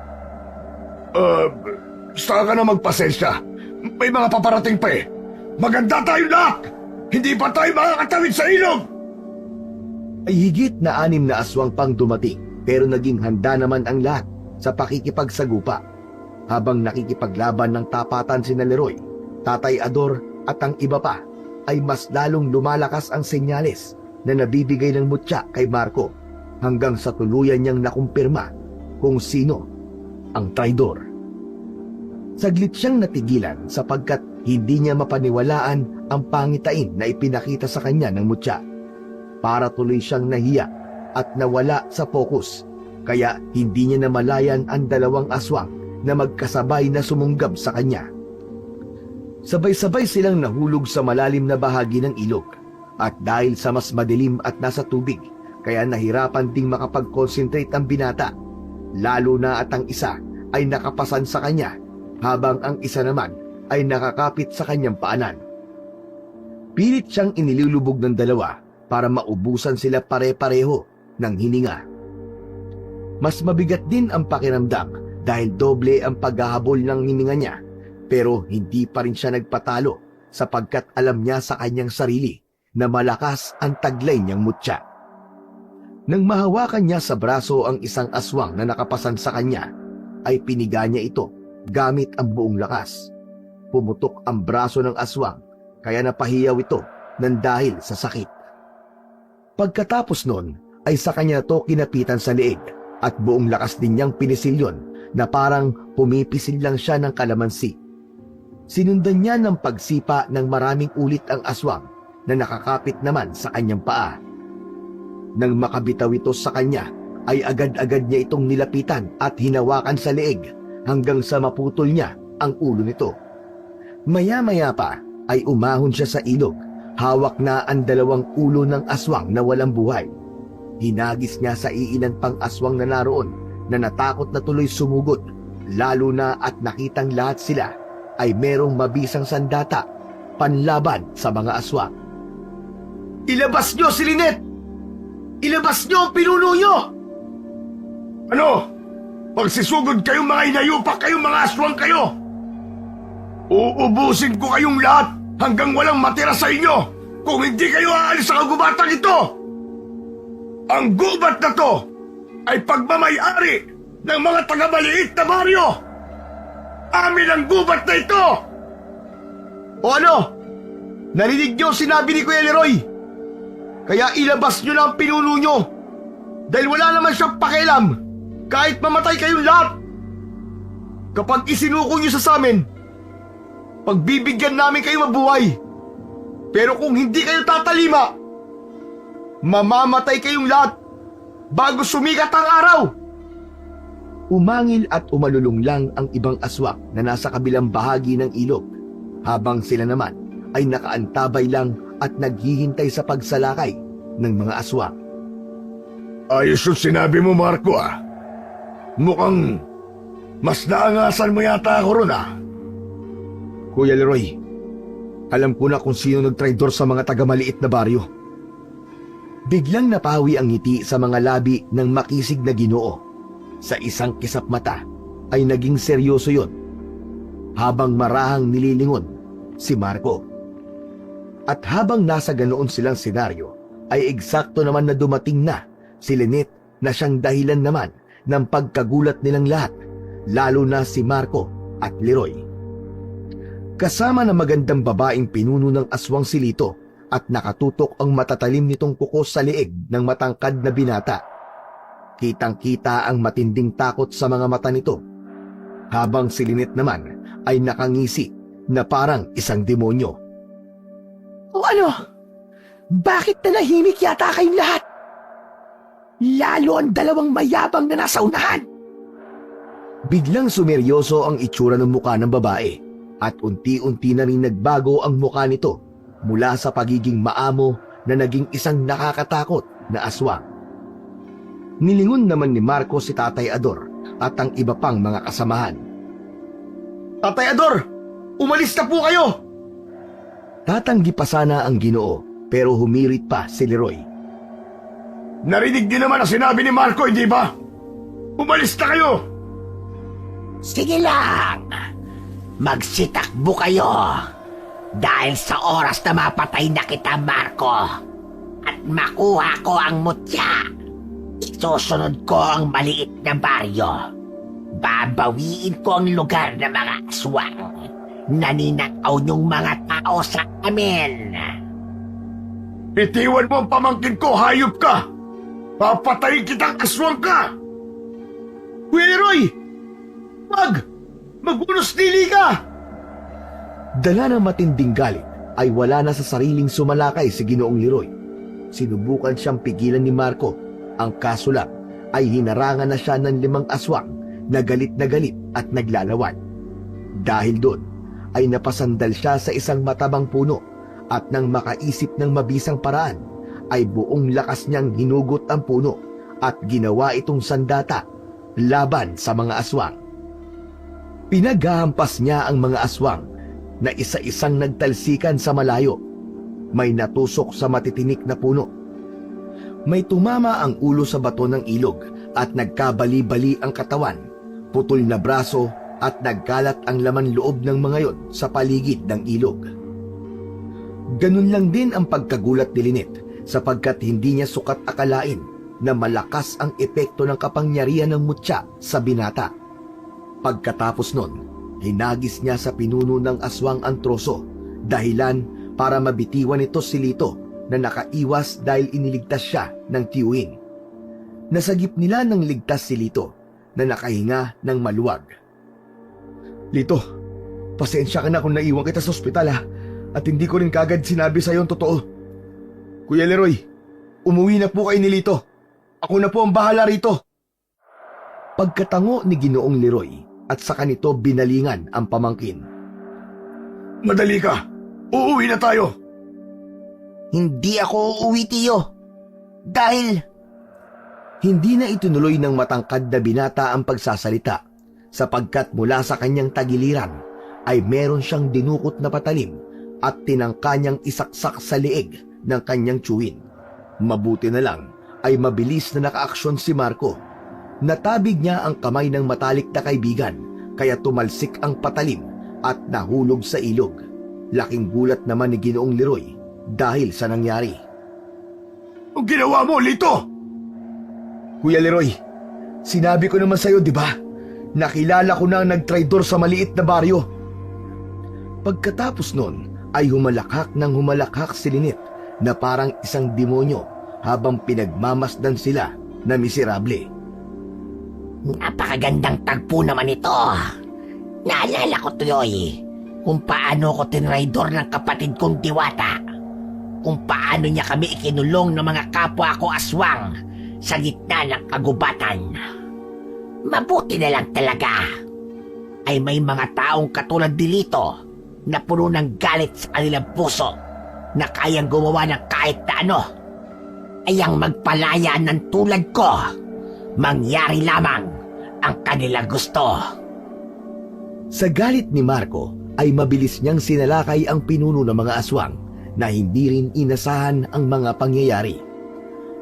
Speaker 4: Saka ka na magpasensya. May mga paparating pa eh. Maganda tayong lahat! Hindi pa tayo makakatawid sa ilog!
Speaker 1: Ay higit na 6 na aswang pang dumating, pero naging handa naman ang lahat sa pakikipagsagupa. Habang nakikipaglaban ng tapatan sina Leroy, Tatay Ador at ang iba pa, ay mas lalong lumalakas ang senyales na nabibigay ng mutya kay Marco hanggang sa tuluyan niyang nakumpirma kung sino ang traidor. Saglit siyang natigilan sapagkat hindi niya mapaniwalaan ang pangitain na ipinakita sa kanya ng mutya. Para tuloy siyang nahiya at nawala sa focus, kaya hindi niya namalayan ang 2 aswang na magkasabay na sumunggab sa kanya. Sabay-sabay silang nahulog sa malalim na bahagi ng ilog, at dahil sa mas madilim at nasa tubig, kaya nahirapan ding makapag-concentrate ang binata, lalo na at ang isa ay nakapasan sa kanya, habang ang isa naman ay nakakapit sa kanyang paanan. Pilit siyang inilulubog ng 2 para maubusan sila pare-pareho ng hininga. Mas mabigat din ang pakiramdam dahil doble ang paghahabol ng hininga niya, pero hindi pa rin siya nagpatalo sapagkat alam niya sa kanyang sarili na malakas ang taglay niyang mutya. Nang mahawakan niya sa braso ang isang aswang na nakapasan sa kanya, ay piniga niya ito gamit ang buong lakas. pumutok ang braso ng aswang kaya napahiyaw ito ng dahil sa sakit. Pagkatapos nun ay sa kanya to kinapitan sa leeg at buong lakas din niyang pinisil yun na parang pumipisil lang siya ng kalamansi. Sinundan niya ng pagsipa ng maraming ulit ang aswang na nakakapit naman sa kanyang paa. Nang makabitaw ito sa kanya, ay agad-agad niya itong nilapitan at hinawakan sa leeg hanggang sa maputol niya ang ulo nito. Maya-maya pa ay umahon siya sa ilog, hawak na ang dalawang ulo ng aswang na walang buhay. Hinagis niya sa iilan pang aswang na naroon na natakot na tuloy sumugod, lalo na at nakitang lahat sila ay merong mabisang sandata panlaban sa mga aswang.
Speaker 5: Ilabas nyo si Lynette! Ilabas nyo ang pinuno nyo!
Speaker 4: Ano? Pagsisugod kayong mga inayupak kayong mga aswang kayo! Uubusin ko kayong lahat hanggang walang matira sa inyo kung hindi kayo aalis sa kagubatang ito! Ang gubat na to ay pagmamay-ari ng mga taga-maliit na baryo! Amin ang gubat na ito!
Speaker 5: O ano? Narinig nyo sinabi ni Kuya Leroy? Kaya ilabas nyo na ang pinuno nyo. Dahil wala naman siyang pakialam kahit mamatay kayong lahat. Kapag isinuko nyo sa amin, pagbibigyan namin kayo mabuhay. Pero kung hindi kayo tatalima, mamamatay kayong lahat bago sumikat ang araw.
Speaker 1: Umangil at umalulong lang ang ibang aswang na nasa kabilang bahagi ng ilog, habang sila naman ay nakaantabay lang at naghihintay sa pagsalakay ng mga aswang.
Speaker 4: Ayos yung sinabi mo, Marco, ah. Mukhang mas naangasan mo yata ako ron, ah.
Speaker 1: Kuya Leroy, alam ko na kung sino nagtraidor sa mga taga-maliit na baryo. Biglang napawi ang ngiti sa mga labi ng makisig na Ginoo. Sa isang kisap mata ay naging seryoso yon, habang marahang nililingon si Marco. At habang nasa ganoon silang senaryo, ay eksakto naman na dumating na si Lynette na siyang dahilan naman ng pagkagulat nilang lahat, lalo na si Marco at Leroy. Kasama ng magandang babaeng pinuno ng aswang si Lito at nakatutok ang matatalim nitong kuko sa leeg ng matangkad na binata. Kitang-kita ang matinding takot sa mga mata nito, habang si Lynette naman ay nakangisi na parang isang demonyo.
Speaker 5: O ano? Bakit nanahimik yata kayong lahat? Lalo ang dalawang mayabang na nasa unahan.
Speaker 1: Biglang sumeryoso ang itsura ng muka ng babae at unti-unti na rin nagbago ang muka nito mula sa pagiging maamo na naging isang nakakatakot na aswang. Nilingon naman ni Marco si Tatay Ador at ang iba pang mga kasamahan.
Speaker 5: Tatay Ador, umalis na po kayo!
Speaker 1: Tatanggi pa sana ang Ginoo pero humirit pa si Leroy.
Speaker 4: Narinig din naman ang sinabi ni Marco, hindi ba? Umalis na kayo!
Speaker 3: Sige lang. Magsitakbo kayo. Dahil sa oras na mapatay na kita, Marco, at makuha ko ang mutya, isusunod ko ang maliit na baryo. Babawiin ko ang lugar ng mga aswang. Naninakaw niyong mga tao sa amin.
Speaker 4: Itiwan mo ang pamangkin ko, hayop ka! Papatayin kitang aswang ka!
Speaker 5: Kuya Leroy! Magunos dili ka!
Speaker 1: Dala ng matinding galit ay wala na sa sariling sumalakay si Ginoong Leroy. Sinubukan siyang pigilan ni Marco. Ang kaso lang ay hinarangan na siya ng 5 aswang na galit at naglalawan. Dahil doon ay napasandal siya sa isang matabang puno at nang makaisip ng mabisang paraan ay buong lakas niyang hinugot ang puno at ginawa itong sandata laban sa mga aswang. Pinaghahampas niya ang mga aswang na isa-isang nagtalsikan sa malayo. May natusok sa matitinik na puno. May tumama ang ulo sa bato ng ilog at nagkabali-bali ang katawan, putol na braso at nagkalat ang laman loob ng mga yon sa paligid ng ilog. Ganun lang din ang pagkagulat ni Lynette sapagkat hindi niya sukat akalain na malakas ang epekto ng kapangyarihan ng mutya sa binata. Pagkatapos nun, Hinagis niya sa pinuno ng aswang ang troso, dahilan para mabitiwan nito si Lito na nakaiwas dahil iniligtas siya ng tiyuhin. Nasagip nila ng ligtas si Lito na nakahinga ng maluwag. Lito, pasensya ka na kung naiwan kita sa ospital at hindi ko rin kagad sinabi sa'yo ang totoo. Kuya Leroy, umuwi na po kayo ni Lito. Ako na po ang bahala rito. Pagkatango ni Ginoong Leroy at saka nito binalingan ang pamangkin.
Speaker 4: Madali ka! Uuwi na tayo!
Speaker 2: Hindi ako uuwi, tiyo. Dahil
Speaker 1: Hindi na itinuloy ng matangkad na binata ang pagsasalita sapagkat mula sa kanyang tagiliran ay meron siyang dinukot na patalim at tinangka niyang isaksak sa leeg ng kanyang tiyuhin. Mabuti na lang ay mabilis na nakaaksyon si Marco. Natabig niya ang kamay ng matalik na kaibigan kaya tumalsik ang patalim at nahulog sa ilog. Laking gulat naman ni Ginoong Leroy dahil sa nangyari.
Speaker 4: Ang ginawa mo, Lito!
Speaker 1: Kuya Leroy, sinabi ko naman sa'yo, di ba? Nakilala ko na ang nagtraidor sa maliit na baryo. Pagkatapos nun ay humalakhak si Lynette na parang isang demonyo habang pinagmamasdan sila na miserable.
Speaker 3: Napakagandang tagpo naman ito. Naalala ko tuloy kung paano ko tinraidor ng kapatid kong Diwata. Kung paano niya kami ikinulong ng mga kapwa ko aswang sa gitna ng kagubatan. Mabuti na lang talaga ay may mga taong katulad nilito na puno ng galit sa kanilang puso na kayang gumawa ng kahit na ano ay ang magpalaya ng tulad ko. Mangyari lamang ang kanilang gusto.
Speaker 1: Sa galit ni Marco ay mabilis niyang sinalakay ang pinuno ng mga aswang na hindi rin inasahan ang mga pangyayari.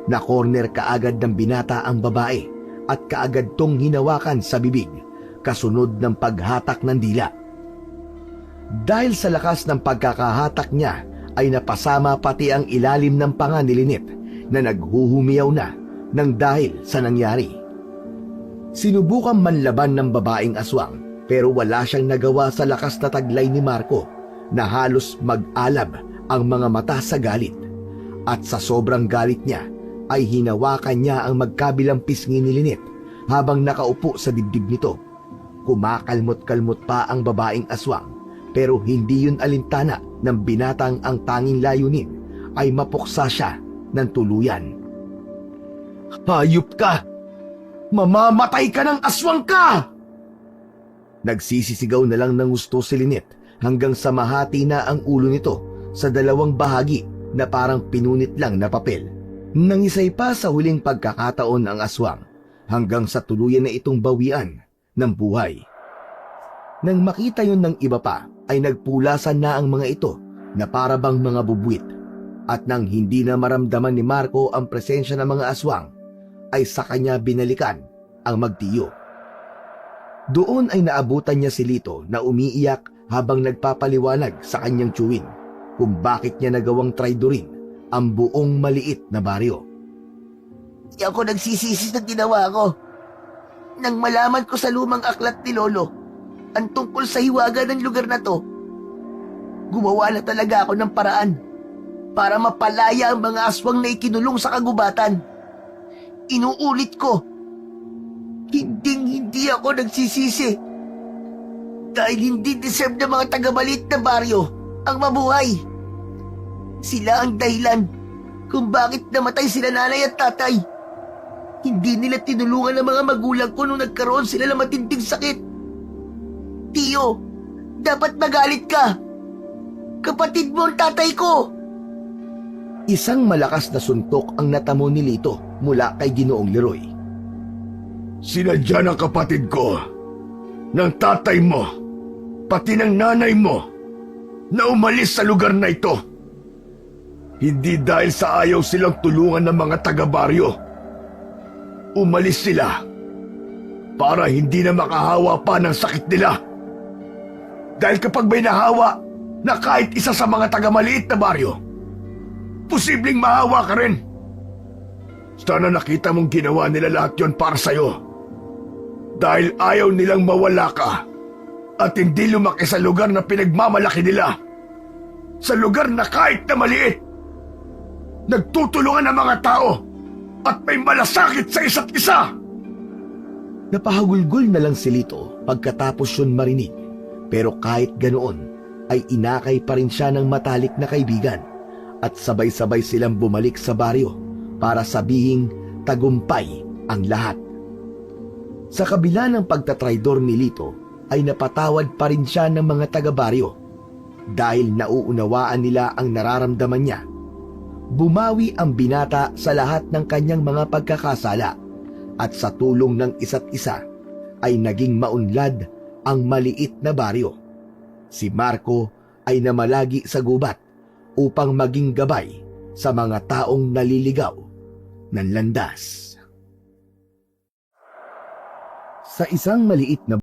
Speaker 1: Na-corner kaagad ng binata ang babae at kaagad tong hinawakan sa bibig kasunod ng paghatak ng dila. Dahil sa lakas ng pagkakahatak niya ay napasama pati ang ilalim ng panga ni Lynette na naghuhumiyaw na nang dahil sa nangyari. Sinubukan manlaban ng babaeng aswang pero wala siyang nagawa sa lakas na taglay ni Marco na halos mag-alab ang mga mata sa galit. At sa sobrang galit niya ay hinawakan niya ang magkabilang pisngi ni Lynette habang nakaupo sa dibdib nito. Kumakalmot-kalmot pa ang babaeng aswang pero hindi yun alintana ng binatang ang tanging layunin ay mapuksa siya ng tuluyan. Hayop ka! Mamamatay ka ng aswang ka! Nagsisisigaw na lang ng gusto si Lynette hanggang sa mahati na ang ulo nito sa dalawang bahagi na parang pinunit lang na papel. Nangisay pa sa huling pagkakataon ang aswang hanggang sa tuluyan na itong bawian ng buhay. Nang makita yun ng iba pa ay nagpulasan na ang mga ito na parabang mga bubwit at nang hindi na maramdaman ni Marco ang presensya ng mga aswang ay sa kanya binalikan ang magtiyo. Doon ay naabutan niya si Lito na umiiyak habang nagpapaliwanag sa kanyang tiyuhin kung bakit niya nagawang traidorin ang buong maliit na baryo.
Speaker 2: di ako nagsisisi sa ginawa ko. Nang malaman ko sa lumang aklat ni Lolo ang tungkol sa hiwaga ng lugar na to, gumawa na talaga ako ng paraan para mapalaya ang mga aswang na ikinulong sa kagubatan. Inuulit ko, hindi ako nagsisisi dahil hindi deserve ng mga taga-maliit na baryo ang mabuhay. Sila ang dahilan kung bakit namatay sila nanay at tatay. Hindi nila tinulungan ang mga magulang ko nung nagkaroon sila ng matinding sakit. Tiyo, dapat magalit ka. Kapatid mo ang tatay ko.
Speaker 1: Isang malakas na suntok ang natamo ni Lito mula kay Ginoong Leroy.
Speaker 4: Sinadya ng kapatid ko, ng tatay mo, pati ng nanay mo, na umalis sa lugar na ito. Hindi dahil sa ayaw silang tulungan ng mga taga-baryo. Umalis sila para hindi na makahawa pa ng sakit nila. Dahil kapag may nahawa na kahit isa sa mga taga-maliit na baryo, posibleng mahawa ka rin. Sana nakita mong ginawa nila lahat yon para sa'yo. Dahil ayaw nilang mawala ka at hindi lumaki sa lugar na pinagmamalaki nila. Sa lugar na kahit na maliit, nagtutulungan ang mga tao at may malasakit sa isa't isa.
Speaker 1: Napahagulgol na lang si Lito pagkatapos yun marinig, pero kahit ganoon ay inakay pa rin siya ng matalik na kaibigan at sabay-sabay silang bumalik sa baryo para sabihing tagumpay ang lahat. Sa kabila ng pagtatraidor ni Lito ay napatawad pa rin siya ng mga taga-baryo dahil nauunawaan nila ang nararamdaman niya. Bumawi ang binata sa lahat ng kanyang mga pagkakasala at sa tulong ng isa't isa ay naging maunlad ang maliit na baryo. Si Marco ay namalagi sa gubat upang maging gabay sa mga taong naliligaw ng landas. Sa isang maliit na